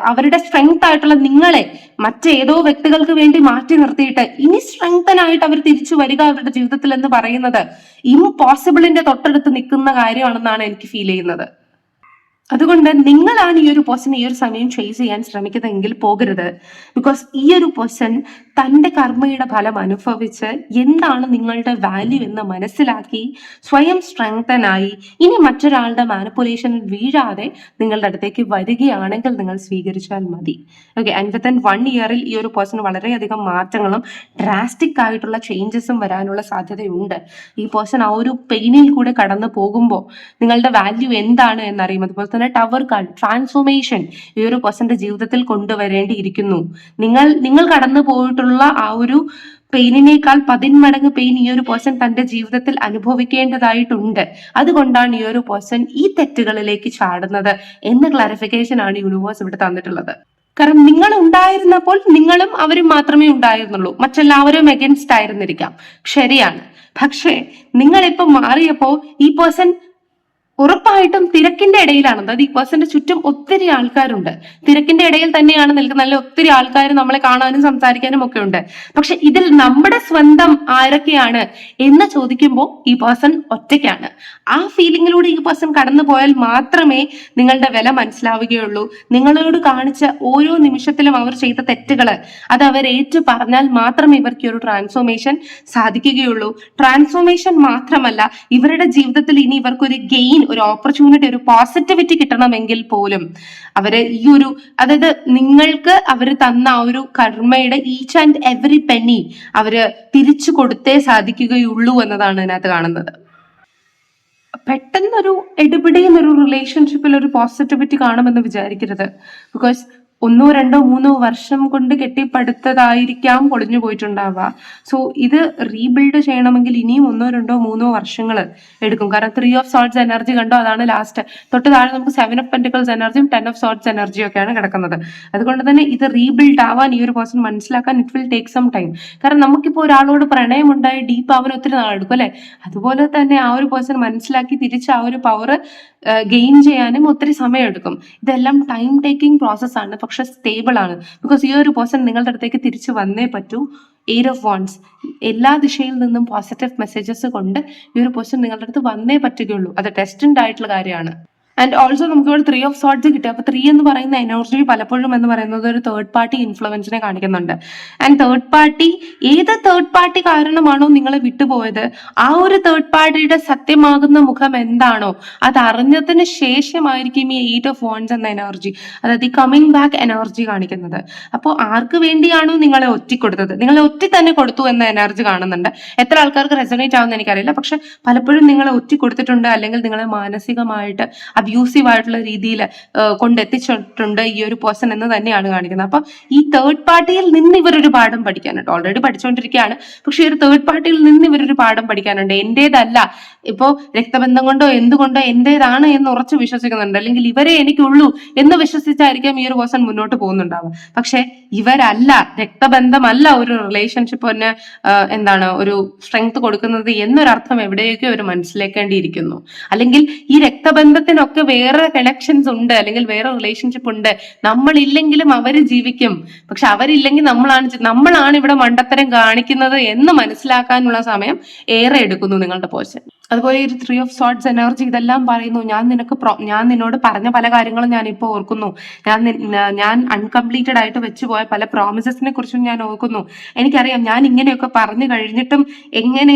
അവരുടെ സ്ട്രെങ്ത് ആയിട്ടുള്ള നിങ്ങളെ മറ്റേതോ വ്യക്തികൾക്ക് വേണ്ടി മാറ്റി നിർത്തിയിട്ട് ഇനി സ്ട്രെങ്തനായിട്ട് അവർ തിരിച്ചു വരിക അവരുടെ ജീവിതത്തിൽ എന്ന് പറയുന്നത് ഇംപോസിബിളിന്റെ തൊട്ടടുത്ത് നിൽക്കുന്ന കാര്യമാണെന്നാണ് എനിക്ക് ഫീൽ ചെയ്യുന്നത്. അതുകൊണ്ട് നിങ്ങളാണ് ഈ ഒരു പേഴ്സൺ ഈ ഒരു സമയം ചേസ് ചെയ്യാൻ ശ്രമിക്കുന്നതെങ്കിൽ പോകരുത്. ബിക്കോസ് ഈ ഒരു പേഴ്സൺ തന്റെ കർമ്മയുടെ ഫലം അനുഭവിച്ച് എന്താണ് നിങ്ങളുടെ വാല്യൂ എന്ന് മനസ്സിലാക്കി സ്വയം സ്ട്രെങ്തനായി ഇനി മറ്റൊരാളുടെ മാനിപ്പുലേഷനിൽ വീഴാതെ നിങ്ങളുടെ അടുത്തേക്ക് വരികയാണെങ്കിൽ നിങ്ങൾ സ്വീകരിച്ചാൽ മതി. ഓക്കെ, ആൻഡ് വിത്തിൻ 1 ഇയറിൽ ഈ ഒരു പേഴ്സൺ വളരെയധികം മാറ്റങ്ങളും ഡ്രാസ്റ്റിക് ആയിട്ടുള്ള ചേഞ്ചസും വരാനുള്ള സാധ്യതയുണ്ട്. ഈ പേഴ്സൺ ആ ഒരു പെയിനിൽ കൂടെ കടന്നു പോകുമ്പോൾ നിങ്ങളുടെ വാല്യൂ എന്താണ് എന്നറിയും. അതുപോലെ തന്നെ ടവർ കാർഡ് ട്രാൻസ്ഫോർമേഷൻ ഈ ഒരു പേഴ്സന്റെ ജീവിതത്തിൽ കൊണ്ടുവരേണ്ടിയിരിക്കുന്നു. നിങ്ങൾ കടന്നു പോയിട്ടുള്ള ആ ഒരു പെയിനിനേക്കാൾ 10 മടങ്ങ് പെയിൻ ഈ ഒരു പേഴ്സൺ തന്റെ ജീവിതത്തിൽ അനുഭവിക്കേണ്ടതായിട്ടുണ്ട്. അതുകൊണ്ടാണ് ഈ ഒരു പേഴ്സൺ ഈ തെറ്റുകളിലേക്ക് ചാടുന്നത് എന്ന ക്ലാരിഫിക്കേഷൻ ആണ് യൂണിവേഴ്സ് ഇവിടെ തന്നിട്ടുള്ളത്. കാരണം നിങ്ങൾ ഉണ്ടായിരുന്നപ്പോൾ നിങ്ങളും അവരും മാത്രമേ ഉണ്ടായിരുന്നുള്ളൂ, മറ്റെല്ലാവരും എഗൻസ്റ്റ് ആയിരുന്നിരിക്കാം, ശരിയാണ്. പക്ഷേ നിങ്ങളിപ്പോ മാറിയപ്പോ ഈ പേഴ്സൺ ഉറപ്പായിട്ടും തിരക്കിന്റെ ഇടയിലാണ്. അതായത് ഈ പേഴ്സന്റെ ചുറ്റും ഒത്തിരി ആൾക്കാരുണ്ട്, തിരക്കിന്റെ ഇടയിൽ തന്നെയാണ് നിൽക്കുന്നത്. നല്ല ഒത്തിരി ആൾക്കാർ നമ്മളെ കാണാനും സംസാരിക്കാനും ഒക്കെ ഉണ്ട്. പക്ഷെ ഇതിൽ നമ്മുടെ സ്വന്തം ആരൊക്കെയാണ് എന്ന് ചോദിക്കുമ്പോൾ ഈ പേഴ്സൺ ഒറ്റയ്ക്കാണ്. ആ ഫീലിങ്ങിലൂടെ ഈ പേഴ്സൺ കടന്നു പോയാൽ മാത്രമേ നിങ്ങളുടെ വില മനസ്സിലാവുകയുള്ളൂ. നിങ്ങളോട് കാണിച്ച ഓരോ നിമിഷത്തിലും അവർ ചെയ്ത തെറ്റുകള് അത് അവർ ഏറ്റു പറഞ്ഞാൽ മാത്രമേ ഇവർക്ക് ഒരു ട്രാൻസ്ഫോർമേഷൻ സാധിക്കുകയുള്ളൂ. ട്രാൻസ്ഫോർമേഷൻ മാത്രമല്ല, ഇവരുടെ ജീവിതത്തിൽ ഇനി ഇവർക്കൊരു ഗെയിൻ, ഒരു ഓപ്പർച്യൂണിറ്റി, ഒരു പോസിറ്റിവിറ്റി കിട്ടണമെങ്കിൽ പോലും അവര് ഈ ഒരു, അതായത് നിങ്ങൾക്ക് അവര് തന്ന ആ ഒരു കർമ്മയുടെ ഈച്ച് ആൻഡ് എവറി പെന്നി അവര് തിരിച്ചു കൊടുത്തേ സാധിക്കുകയുള്ളൂ എന്നതാണ് ഇതിനകത്ത് കാണുന്നത്. പെട്ടെന്നൊരു എടുപിടിയുന്നൊരു റിലേഷൻഷിപ്പിൽ ഒരു പോസിറ്റിവിറ്റി കാണുമെന്ന് വിചാരിക്കരുത്. ബിക്കോസ് 1, 2, 3 വർഷം കൊണ്ട് കെട്ടിപ്പടുത്തതായിരിക്കാം പൊളിഞ്ഞു പോയിട്ടുണ്ടാവുക. സോ ഇത് റീബിൽഡ് ചെയ്യണമെങ്കിൽ ഇനിയും 1, 2, 3 വർഷങ്ങൾ എടുക്കും. കാരണം 3 ഓഫ് സോർട്സ് എനർജി കണ്ടോ, അതാണ് ലാസ്റ്റ്. തൊട്ട് താഴെ നമുക്ക് 7 ഓഫ് പെന്റിക്കിൾസ് എനർജിയും 10 ഓഫ് സോർട്സ് എനർജിയും ഒക്കെയാണ് കിടക്കുന്നത്. അതുകൊണ്ട് തന്നെ ഇത് റീബിൽഡ് ആവാൻ ഈ ഒരു പേഴ്സൺ മനസ്സിലാക്കാൻ it will take some time. കാരണം നമുക്കിപ്പോൾ ഒരാളോട് പ്രണയമുണ്ടായി ഡീപ്പ് ആവാൻ ഒത്തിരി നാളെടുക്കും അല്ലെ. അതുപോലെ തന്നെ ആ ഒരു പേഴ്സൺ മനസ്സിലാക്കി തിരിച്ച് ആ ഒരു പവർ ഗെയിൻ ചെയ്യാനും ഒത്തിരി സമയം എടുക്കും. ഇതെല്ലാം ടൈം ടേക്കിംഗ് പ്രോസസ് ആണ്, പക്ഷെ സ്റ്റേബിൾ ആണ്. ബിക്കോസ് ഈ ഒരു പേഴ്സൺ നിങ്ങളുടെ അടുത്തേക്ക് തിരിച്ചു വന്നേ പറ്റൂ. 8 ഓഫ് വാണ്ട്സ്, എല്ലാ ദിശയിൽ നിന്നും പോസിറ്റീവ് മെസ്സേജസ് കൊണ്ട് ഈ ഒരു പേഴ്സൺ നിങ്ങളുടെ അടുത്ത് വന്നേ പറ്റുകയുള്ളൂ. അത് ടെസ്റ്റഡ് ആയിട്ടുള്ള കാര്യമാണ്. ആൻഡ് ഓൾസോ നമുക്ക് ഇവിടെ 3 ഓഫ് സോർട്സ് കിട്ടി. അപ്പൊ 3 എന്ന് പറയുന്ന എനർജി പലപ്പോഴും എന്ന് പറയുന്നത് ഒരു തേർഡ് പാർട്ടി ഇൻഫ്ലുവൻസിനെ കാണിക്കുന്നുണ്ട്. ആൻഡ് തേർഡ് പാർട്ടി, ഏത് തേർഡ് പാർട്ടി കാരണമാണോ നിങ്ങളെ വിട്ടുപോയത് ആ ഒരു തേർഡ് പാർട്ടിയുടെ സത്യമാകുന്ന മുഖം എന്താണോ അത് അറിഞ്ഞതിന് ശേഷമായിരിക്കും ഈ 8 ഓഫ് വാണ്ട്സ് എന്ന എനർജി, അതായത് ഈ കമ്മിങ് ബാക്ക് എനർജി കാണിക്കുന്നത്. അപ്പോൾ ആർക്ക് വേണ്ടിയാണോ നിങ്ങളെ ഒറ്റിക്കൊടുത്തത്, നിങ്ങളെ ഒറ്റി തന്നെ കൊടുത്തു എന്ന എനർജി കാണുന്നുണ്ട്. എത്ര ആൾക്കാർക്ക് റെസൊനേറ്റ് ആവുമെന്ന് എനിക്കറിയില്ല, പക്ഷെ പലപ്പോഴും നിങ്ങളെ ഒറ്റി കൊടുത്തിട്ടുണ്ട്, അല്ലെങ്കിൽ നിങ്ങളെ മാനസികമായിട്ട് അബ്യൂസീവ് ആയിട്ടുള്ള രീതിയിൽ കൊണ്ടെത്തിച്ചിട്ടുണ്ട് ഈ ഒരു പേഴ്സൺ എന്ന് തന്നെയാണ് കാണിക്കുന്നത്. അപ്പൊ ഈ തേർഡ് പാർട്ടിയിൽ നിന്ന് ഇവരൊരു പാഠം പഠിക്കാനുണ്ട്. ഓൾറെഡി പഠിച്ചുകൊണ്ടിരിക്കുകയാണ്, പക്ഷെ ഈ ഒരു തേർഡ് പാർട്ടിയിൽ നിന്ന് ഇവരൊരു പാഠം പഠിക്കാനുണ്ട്. എന്റേതല്ല, ഇപ്പോ രക്തബന്ധം കൊണ്ടോ എന്തുകൊണ്ടോ എന്റേതാണ് എന്ന് ഉറച്ചു വിശ്വസിക്കുന്നുണ്ട്, അല്ലെങ്കിൽ ഇവരെ എനിക്കുള്ളൂ എന്ന് വിശ്വസിച്ചായിരിക്കാം ഈ ഒരു പേഴ്സൺ മുന്നോട്ട് പോകുന്നുണ്ടാവുക. പക്ഷെ ഇവരല്ല, രക്തബന്ധമല്ല ഒരു റിലേഷൻഷിപ്പിന് ഒരു സ്ട്രെങ്ത് കൊടുക്കുന്നത് എന്നൊരർത്ഥം എവിടെയൊക്കെ ഒരു മനസ്സിലാക്കേണ്ടിയിരിക്കുന്നു. അല്ലെങ്കിൽ ഈ രക്തബന്ധത്തിനൊക്കെ വേറെ കണക്ഷൻസ് ഉണ്ട്, അല്ലെങ്കിൽ വേറെ റിലേഷൻഷിപ്പ് ഉണ്ട്. നമ്മളില്ലെങ്കിലും അവര് ജീവിക്കും, പക്ഷെ അവരില്ലെങ്കിൽ നമ്മളാണ് ഇവിടെ മണ്ടത്തരം കാണിക്കുന്നത് എന്ന് മനസ്സിലാക്കാനുള്ള സമയം ഏറെ എടുക്കുന്നു നിങ്ങളുടെ പേഴ്സൺ. അതുപോലെ ഈ 3 of Swords എനർജി ഇതെല്ലാം പറയുന്നു, ഞാൻ നിന്നോട് പറഞ്ഞ പല കാര്യങ്ങളും ഞാൻ ഇപ്പോൾ ഓർക്കുന്നു, ഞാൻ അൺകംപ്ലീറ്റഡ് ആയിട്ട് വെച്ചുപോയ പല പ്രോമിസസിനെ കുറിച്ചും ഞാൻ ഓർക്കുന്നു. എനിക്കറിയാം ഞാൻ ഇങ്ങനെയൊക്കെ പറഞ്ഞു കഴിഞ്ഞിട്ടും എങ്ങനെ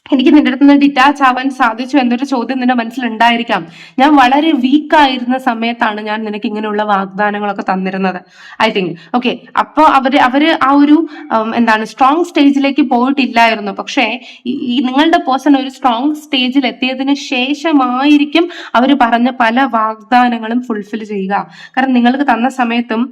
എനിക്ക് നിന്റെ അടുത്ത് നിന്ന് ഡിറ്റാച്ച് ആവാൻ സാധിച്ചു എന്നൊരു ചോദ്യം നിന്റെ മനസ്സിലുണ്ടായിരിക്കാം. ഞാൻ വളരെ വീക്ക് ആയിരുന്ന സമയത്താണ് ഞാൻ നിനക്ക് ഇങ്ങനെയുള്ള വാഗ്ദാനങ്ങളൊക്കെ തന്നിരുന്നത്. I think okay. അപ്പൊ അവര് ആ ഒരു സ്ട്രോങ് സ്റ്റേജിലേക്ക് പോയിട്ടില്ലായിരുന്നു. പക്ഷേ ഈ നിങ്ങളുടെ പേഴ്സൺ ഒരു സ്ട്രോങ് സ്റ്റേജിൽ എത്തിയതിന് ശേഷമായിരിക്കും അവര് പറഞ്ഞ പല വാഗ്ദാനങ്ങളും ഫുൾഫിൽ ചെയ്യുക. കാരണം നിങ്ങൾക്ക് തന്ന സമയത്തും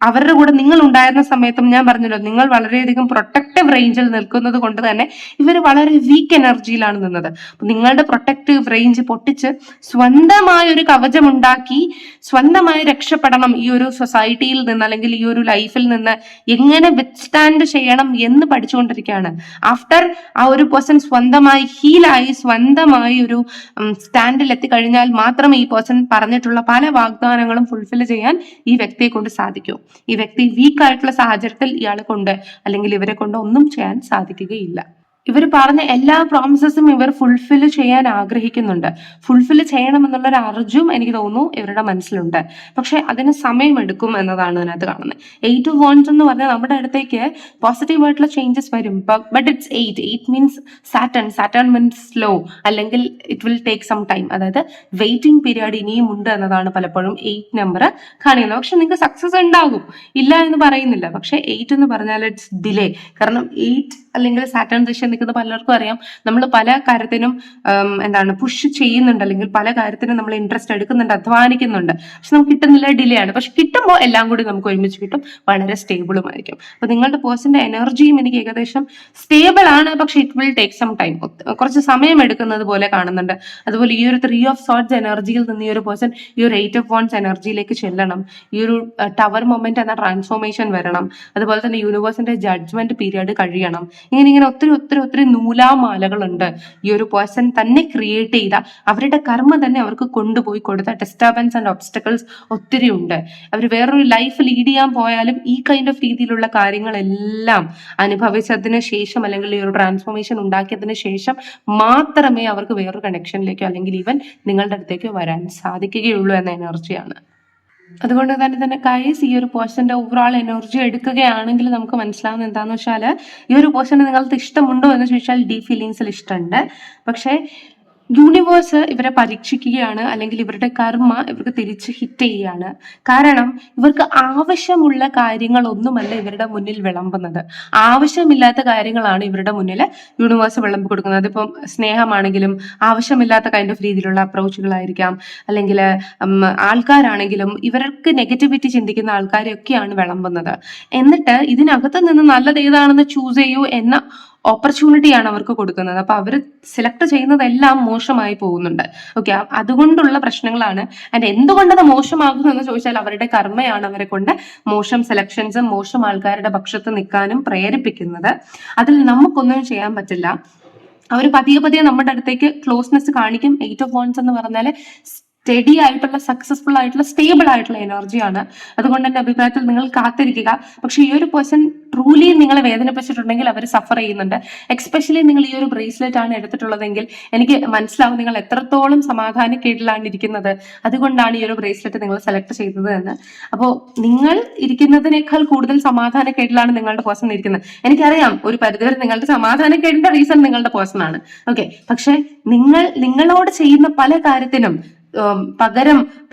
അവരുടെ കൂടെ നിങ്ങൾ ഉണ്ടായിരുന്ന സമയത്തും ഞാൻ പറഞ്ഞല്ലോ, നിങ്ങൾ വളരെയധികം പ്രൊട്ടക്റ്റീവ് റേഞ്ചിൽ നിൽക്കുന്നത് കൊണ്ട് തന്നെ ഇവർ വളരെ വീക്ക് എനർജിയിലാണ് നിന്നത്. നിങ്ങളുടെ പ്രൊട്ടക്റ്റീവ് റേഞ്ച് പൊട്ടിച്ച് സ്വന്തമായ ഒരു കവചം ഉണ്ടാക്കി സ്വന്തമായി രക്ഷപ്പെടണം ഈ ഒരു സൊസൈറ്റിയിൽ നിന്ന്, അല്ലെങ്കിൽ ഈ ഒരു ലൈഫിൽ നിന്ന് എങ്ങനെ വിത്ത്സ്റ്റാൻഡ് ചെയ്യണം എന്ന് പഠിച്ചുകൊണ്ടിരിക്കുകയാണ്. ആഫ്റ്റർ ആ ഒരു പേഴ്സൺ സ്വന്തമായി ഹീലായി സ്വന്തമായി ഒരു സ്റ്റാൻഡിൽ എത്തിക്കഴിഞ്ഞാൽ മാത്രമേ ഈ പേഴ്സൺ പറഞ്ഞിട്ടുള്ള പല വാഗ്ദാനങ്ങളും ഫുൾഫിൽ ചെയ്യാൻ ഈ വ്യക്തിയെ കൊണ്ട് സാധിക്കൂ. ഈ വ്യക്തി വീക്ക് ആയിട്ടുള്ള സാഹചര്യത്തിൽ ഇയാളെ കൊണ്ട് അല്ലെങ്കിൽ ഇവരെ കൊണ്ട് ഒന്നും ചെയ്യാൻ സാധിക്കുകയില്ല. ഇവർ പറഞ്ഞ എല്ലാ പ്രോമിസസും ഇവർ ഫുൾഫിൽ ചെയ്യാൻ ആഗ്രഹിക്കുന്നുണ്ട്. ഫുൾഫിൽ ചെയ്യണമെന്നുള്ളൊരു അർജും എനിക്ക് തോന്നുന്നു ഇവരുടെ മനസ്സിലുണ്ട്. പക്ഷെ അതിന് സമയമെടുക്കും എന്നതാണ് അതിനകത്ത് കാണുന്നത്. 8 of Wands എന്ന് പറഞ്ഞാൽ നമ്മുടെ അടുത്തേക്ക് പോസിറ്റീവ് ആയിട്ടുള്ള ചേഞ്ചസ് വരും. But it's 8 means Saturn means slow, അല്ലെങ്കിൽ it will take some time. അതായത് വെയിറ്റിംഗ് പീരിയഡ് ഇനിയും ഉണ്ട് എന്നതാണ് പലപ്പോഴും 8 നമ്പർ കാണിക്കുന്നത്. പക്ഷെ നിങ്ങൾക്ക് സക്സസ് ഉണ്ടാകും, ഇല്ല എന്ന് പറയുന്നില്ല. പക്ഷെ 8 എന്ന് പറഞ്ഞാൽ ഇറ്റ്സ് ഡിലേ. കാരണം 8 അല്ലെങ്കിൽ സാറ്റേൺ ദിശ നിൽക്കുന്ന പലർക്കും അറിയാം, നമ്മൾ പല കാര്യത്തിനും പുഷ് ചെയ്യുന്നുണ്ട്, അല്ലെങ്കിൽ പല കാര്യത്തിനും നമ്മൾ ഇൻട്രസ്റ്റ് എടുക്കുന്നുണ്ട്, അധ്വാനിക്കുന്നുണ്ട്, പക്ഷെ നമുക്ക് കിട്ടുന്നില്ല, ഡിലേ ആണ്. പക്ഷെ കിട്ടുമ്പോൾ എല്ലാം കൂടി നമുക്ക് ഒരുമിച്ച് കിട്ടും, വളരെ സ്റ്റേബിളുമായിരിക്കും. അപ്പൊ നിങ്ങളുടെ പേഴ്സന്റെ എനർജിയും എനിക്ക് ഏകദേശം സ്റ്റേബിൾ ആണ്, പക്ഷെ it will take some time, കുറച്ച് സമയം എടുക്കുന്നത് പോലെ കാണുന്നുണ്ട്. അതുപോലെ ഈ ഒരു 3 of Swords എനർജിയിൽ നിന്ന് ഈ ഒരു പേഴ്സൺ ഈ ഒരു 8 of Wands എനർജിയിലേക്ക് ചെല്ലണം. ഈ ഒരു ടവർ മൊമെന്റ് എന്ന ട്രാൻസ്ഫോർമേഷൻ വരണം. അതുപോലെ തന്നെ യൂണിവേഴ്സിന്റെ ജഡ്ജ്മെന്റ് പീരിയഡ് കഴിയണം. ഇങ്ങനെ ഒത്തിരി നൂലാമാലകളുണ്ട് ഈ ഒരു പേഴ്സൺ തന്നെ ക്രിയേറ്റ് ചെയ്ത, അവരുടെ കർമ്മ തന്നെ അവർക്ക് കൊണ്ടുപോയി കൊടുത്ത ഡിസ്റ്റർബൻസ് ആൻഡ് ഒബ്സ്റ്റക്കിൾസ് ഒത്തിരി ഉണ്ട്. അവർ വേറൊരു ലൈഫ് ലീഡ് ചെയ്യാൻ പോയാലും ഈ കൈൻഡ് ഓഫ് രീതിയിലുള്ള കാര്യങ്ങളെല്ലാം അനുഭവിച്ചതിന് ശേഷം, അല്ലെങ്കിൽ ഈ ഒരു ട്രാൻസ്ഫോർമേഷൻ ഉണ്ടാക്കിയതിന് ശേഷം മാത്രമേ അവർക്ക് വേറൊരു കണക്ഷനിലേക്കോ അല്ലെങ്കിൽ ഈവൻ നിങ്ങളുടെ അടുത്തേക്കോ വരാൻ സാധിക്കുകയുള്ളൂ എന്ന എനർജിയാണ്. അതുകൊണ്ട് തന്നെ ഗൈസ്, ഈ ഒരു പേഴ്സന്റെ ഓവറോൾ എനർജി എടുക്കുകയാണെങ്കിൽ നമുക്ക് മനസ്സിലാവുന്ന എന്താണെന്ന് വെച്ചാൽ, ഈ ഒരു പേഴ്സണ് നിങ്ങൾക്ക് ഇഷ്ടമുണ്ടോ എന്ന് ചോദിച്ചാൽ ഡീപ് ഫീലിങ്സിൽ ഇഷ്ടമുണ്ട്. പക്ഷേ യൂണിവേഴ്സ് ഇവരെ പരീക്ഷിക്കുകയാണ്, അല്ലെങ്കിൽ ഇവരുടെ കർമ്മ ഇവർക്ക് തിരിച്ച് ഹിറ്റ് ചെയ്യുകയാണ്. കാരണം ഇവർക്ക് ആവശ്യമുള്ള കാര്യങ്ങളൊന്നുമല്ല ഇവരുടെ മുന്നിൽ വിളമ്പുന്നത്, ആവശ്യമില്ലാത്ത കാര്യങ്ങളാണ് ഇവരുടെ മുന്നിൽ യൂണിവേഴ്സ് വിളമ്പി കൊടുക്കുന്നത്. അതിപ്പം സ്നേഹമാണെങ്കിലും ആവശ്യമില്ലാത്ത കൈൻഡ് ഓഫ് രീതിയിലുള്ള അപ്രോച്ചുകളായിരിക്കാം, അല്ലെങ്കിൽ ആൾക്കാരാണെങ്കിലും ഇവർക്ക് നെഗറ്റിവിറ്റി ചിന്തിക്കുന്ന ആൾക്കാരെയൊക്കെയാണ് വിളമ്പുന്നത്. എന്നിട്ട് ഇതിനകത്ത് നിന്ന് നല്ലത് ഏതാണെന്ന് ചൂസ് ചെയ്യൂ എന്ന ഓപ്പർച്യൂണിറ്റിയാണ് അവർക്ക് കൊടുക്കുന്നത്. അപ്പൊ അവർ സെലക്ട് ചെയ്യുന്നതെല്ലാം മോശമായി പോകുന്നുണ്ട്. ഓക്കെ, അതുകൊണ്ടുള്ള പ്രശ്നങ്ങളാണ്. ആൻഡ് എന്തുകൊണ്ടത് മോശമാകുന്നു എന്ന് ചോദിച്ചാൽ അവരുടെ കർമ്മയാണ് അവരെ കൊണ്ട് മോശം സെലക്ഷൻസും മോശം ആൾക്കാരുടെ പക്ഷത്ത് നിൽക്കാനും പ്രേരിപ്പിക്കുന്നത്. അതിൽ നമുക്കൊന്നും ചെയ്യാൻ പറ്റില്ല. അവർ പതിയെ നമ്മുടെ അടുത്തേക്ക് ക്ലോസ്നെസ് കാണിക്കും. 8 of Wands എന്ന് പറഞ്ഞാല് സ്റ്റഡി ആയിട്ടുള്ള, സക്സസ്ഫുൾ ആയിട്ടുള്ള, സ്റ്റേബിൾ ആയിട്ടുള്ള എനർജിയാണ്. അതുകൊണ്ട് എന്റെ അഭിപ്രായത്തിൽ നിങ്ങൾ കാത്തിരിക്കുക. പക്ഷെ ഈ ഒരു പേഴ്സൺ ട്രൂലി നിങ്ങളെ വേദനിപ്പിച്ചിട്ടുണ്ടെങ്കിൽ അവർ സഫർ ചെയ്യുന്നുണ്ട്. എക്സ്പെഷ്യലി നിങ്ങൾ ഈ ഒരു ബ്രേസ്ലെറ്റ് ആണ് എടുത്തിട്ടുള്ളതെങ്കിൽ എനിക്ക് മനസ്സിലാവും നിങ്ങൾ എത്രത്തോളം സമാധാനക്കേടിലാണ് ഇരിക്കുന്നത്. അതുകൊണ്ടാണ് ഈ ഒരു ബ്രേസ്ലെറ്റ് നിങ്ങൾ സെലക്ട് ചെയ്തത് എന്ന്. അപ്പോൾ നിങ്ങൾ ഇരിക്കുന്നതിനേക്കാൾ കൂടുതൽ സമാധാനക്കേടിലാണ് നിങ്ങളുടെ പേഴ്സൺ ഇരിക്കുന്നത്. എനിക്കറിയാം ഒരു പരിധിവരെ നിങ്ങളുടെ സമാധാനക്കേടിന്റെ റീസൺ നിങ്ങളുടെ പേഴ്സൺ ആണ്. ഓക്കെ, പക്ഷെ നിങ്ങളോട് ചെയ്യുന്ന പല കാര്യത്തിനും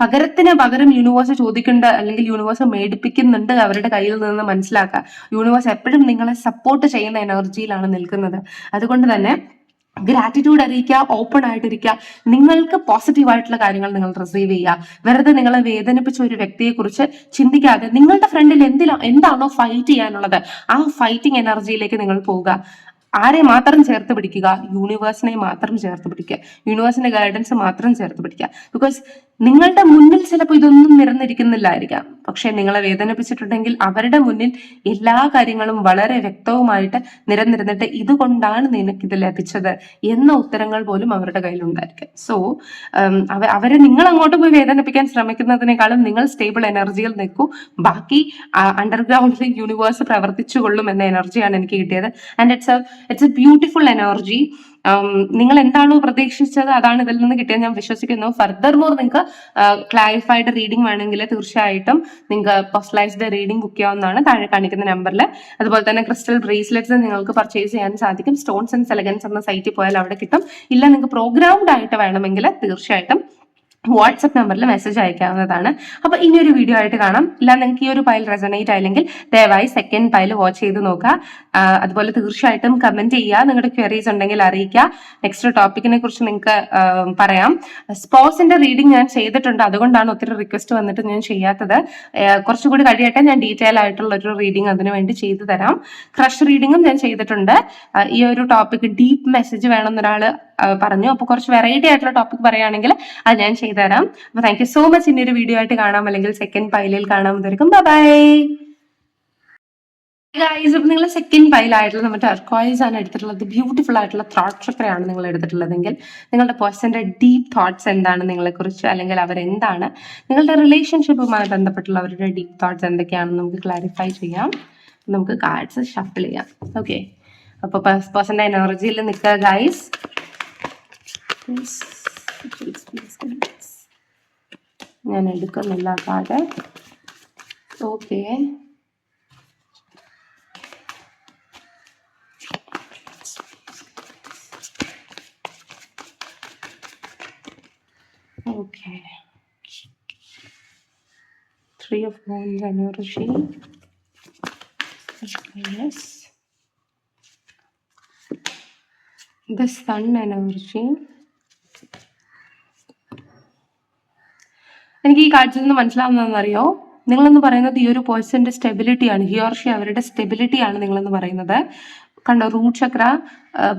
പകരത്തിന് പകരം യൂണിവേഴ്സ് ചോദിക്കേണ്ട, അല്ലെങ്കിൽ യൂണിവേഴ്സ് മേടിപ്പിക്കുന്നുണ്ട് അവരുടെ കയ്യിൽ നിന്ന് മനസ്സിലാക്കുക. യൂണിവേഴ്സ് എപ്പോഴും നിങ്ങളെ സപ്പോർട്ട് ചെയ്യുന്ന എനർജിയിലാണ് നിൽക്കുന്നത്. അതുകൊണ്ട് തന്നെ ഗ്രാറ്റിറ്റ്യൂഡ് അറിയിക്കുക, ഓപ്പൺ ആയിട്ടിരിക്കുക, നിങ്ങൾക്ക് പോസിറ്റീവ് ആയിട്ടുള്ള കാര്യങ്ങൾ നിങ്ങൾ റിസീവ് ചെയ്യുക. വെറുതെ നിങ്ങളെ വേദനിപ്പിച്ച ഒരു വ്യക്തിയെ കുറിച്ച് ചിന്തിക്കാതെ നിങ്ങളുടെ ഫ്രണ്ടിൽ എന്താണോ ഫൈറ്റ് ചെയ്യാനുള്ളത് ആ ഫൈറ്റിംഗ് എനർജിയിലേക്ക് നിങ്ങൾ പോവുക. ആരെ മാത്രം ചേർത്ത് പിടിക്കുക? യൂണിവേഴ്സിനെ മാത്രം ചേർത്ത് പിടിക്കുക, യൂണിവേഴ്സിന്റെ ഗൈഡൻസ് മാത്രം ചേർത്ത് പിടിക്കുക. ബിക്കോസ് നിങ്ങളുടെ മുന്നിൽ ചിലപ്പോൾ ഇതൊന്നും നിറഞ്ഞിരിക്കുന്നില്ലായിരിക്കാം, പക്ഷെ നിങ്ങളെ വേദനിപ്പിച്ചിട്ടുണ്ടെങ്കിൽ അവരുടെ മുന്നിൽ എല്ലാ കാര്യങ്ങളും വളരെ വ്യക്തവുമായിട്ട് നിരന്നിരുന്നിട്ട് ഇതുകൊണ്ടാണ് നിനക്കിത് ലഭിച്ചത് എന്ന ഉത്തരങ്ങൾ പോലും അവരുടെ കയ്യിലുണ്ടായിരിക്കും. സോ അവരെ നിങ്ങൾ അങ്ങോട്ട് പോയി വേദനിപ്പിക്കാൻ ശ്രമിക്കുന്നതിനേക്കാളും നിങ്ങൾ സ്റ്റേബിൾ എനർജിയിൽ നിൽക്കൂ. ബാക്കി അണ്ടർഗ്രൗണ്ടിൽ യൂണിവേഴ്സ് പ്രവർത്തിച്ചു കൊള്ളും എന്ന എനർജിയാണ് എനിക്ക് കിട്ടിയത്. And it's A beautiful energy. നിങ്ങൾ എന്താണോ പ്രതീക്ഷിച്ചത് അതാണ് ഇതിൽ നിന്ന് കിട്ടിയത് ഞാൻ വിശ്വസിക്കുന്നു. ഫർദർ മോർ നിങ്ങൾക്ക് ക്ലാരിഫൈഡ് റീഡിംഗ് വേണമെങ്കിൽ തീർച്ചയായിട്ടും നിങ്ങൾക്ക് പേഴ്സണലൈസ്ഡ് റീഡിംഗ് ബുക്ക് ചെയ്യാവുന്നതാണ് താഴെ കാണിക്കുന്ന നമ്പറിൽ. അതുപോലെ തന്നെ ക്രിസ്റ്റൽ ബ്രേസ്ലെറ്റ്സ് നിങ്ങൾക്ക് പർച്ചേസ് ചെയ്യാൻ സാധിക്കും. സ്റ്റോൺസ് ആൻഡ് എലഗൻസ് എന്ന സൈറ്റിൽ പോയാൽ അവിടെ കിട്ടും. ഇല്ല നിങ്ങൾക്ക് പ്രോഗ്രാംഡ് ആയിട്ട് വേണമെങ്കിൽ തീർച്ചയായിട്ടും വാട്സപ്പ് നമ്പറിൽ മെസ്സേജ് അയക്കാവുന്നതാണ്. അപ്പൊ ഇനിയൊരു വീഡിയോ ആയിട്ട് കാണാം. ഇല്ല നിങ്ങൾക്ക് ഈ ഒരു പൈൽ റെസണേറ്റ് ആയില്ലെങ്കിൽ ദയവായി സെക്കൻഡ് പൈൽ വാച്ച് ചെയ്ത് നോക്കുക. അതുപോലെ തീർച്ചയായിട്ടും കമന്റ് ചെയ്യുക, നിങ്ങളുടെ ക്വയറീസ് ഉണ്ടെങ്കിൽ അറിയിക്കുക. നെക്സ്റ്റ് ടോപ്പിക്കിനെ കുറിച്ച് നിങ്ങൾക്ക് പറയാം. സ്പോസിന്റെ റീഡിംഗ് ഞാൻ ചെയ്തിട്ടുണ്ട്, അതുകൊണ്ടാണ് ഒത്തിരി റിക്വസ്റ്റ് വന്നിട്ട് ഞാൻ ചെയ്യാത്തത്. കുറച്ചുകൂടി കഴിയട്ടെ, ഞാൻ ഡീറ്റെയിൽ ആയിട്ടുള്ള ഒരു റീഡിംഗ് അതിനു വേണ്ടി ചെയ്തു തരാം. ക്രഷ് റീഡിങ്ങും ഞാൻ ചെയ്തിട്ടുണ്ട്. ഈ ഒരു ടോപ്പിക് ഡീപ്പ് മെസ്സേജ് വേണമെന്നൊരാള് പറഞ്ഞു. അപ്പൊ കുറച്ച് വെറൈറ്റി ആയിട്ടുള്ള ടോപ്പിക് പറയുകയാണെങ്കിൽ അത് ഞാൻ ചെയ്തുതരാം. അപ്പൊ താങ്ക് യു സോ മച്ച്. ഇനി ഒരു വീഡിയോ ആയിട്ട് കാണാം, അല്ലെങ്കിൽ സെക്കൻഡ് പൈലിൽ കാണാമെന്നായിരിക്കും. Bye guys. അപ്പൊ നിങ്ങൾ സെക്കൻഡ് പൈലായിട്ടുള്ള നമ്മുടെ ടർക്വൈസ് ആണ് എടുത്തിട്ടുള്ളത്. ബ്യൂട്ടിഫുൾ ആയിട്ടുള്ള തോട്ട് ചക്രയാണ് നിങ്ങൾ എടുത്തിട്ടുള്ളതെങ്കിൽ നിങ്ങളുടെ പേഴ്സന്റെ ഡീപ്പ് തോട്ട്സ് എന്താണ് നിങ്ങളെ കുറിച്ച്, അല്ലെങ്കിൽ അവരെന്താണ് നിങ്ങളുടെ റിലേഷൻഷിപ്പുമായി ബന്ധപ്പെട്ടുള്ള അവരുടെ ഡീപ്പ് തോട്ട്സ് എന്തൊക്കെയാണെന്ന് നമുക്ക് ക്ലാരിഫൈ ചെയ്യാം. നമുക്ക് കാർഡ്സ് ഷഫിൾ ചെയ്യാം. ഓക്കെ, അപ്പൊ പേഴ്സന്റെ എനർജിയിൽ നിൽക്കുക ഗൈസ്. ഞാൻ എടുക്കുന്നില്ല card. Okay, okay. 3 of Wands energy. Yes. The Sun energy. എനിക്ക് ഈ കാഴ്ചയിൽ നിന്ന് മനസ്സിലാവുന്നതെന്നറിയോ, നിങ്ങളെന്ന് പറയുന്നത് ഈ ഒരു പേഴ്സന്റെ സ്റ്റെബിലിറ്റിയാണ്. ഹി ഓർ ഷി അവരുടെ സ്റ്റെബിലിറ്റിയാണ് നിങ്ങളെന്ന് പറയുന്നത്. കണ്ടോ, റൂട്ട് ചക്ര,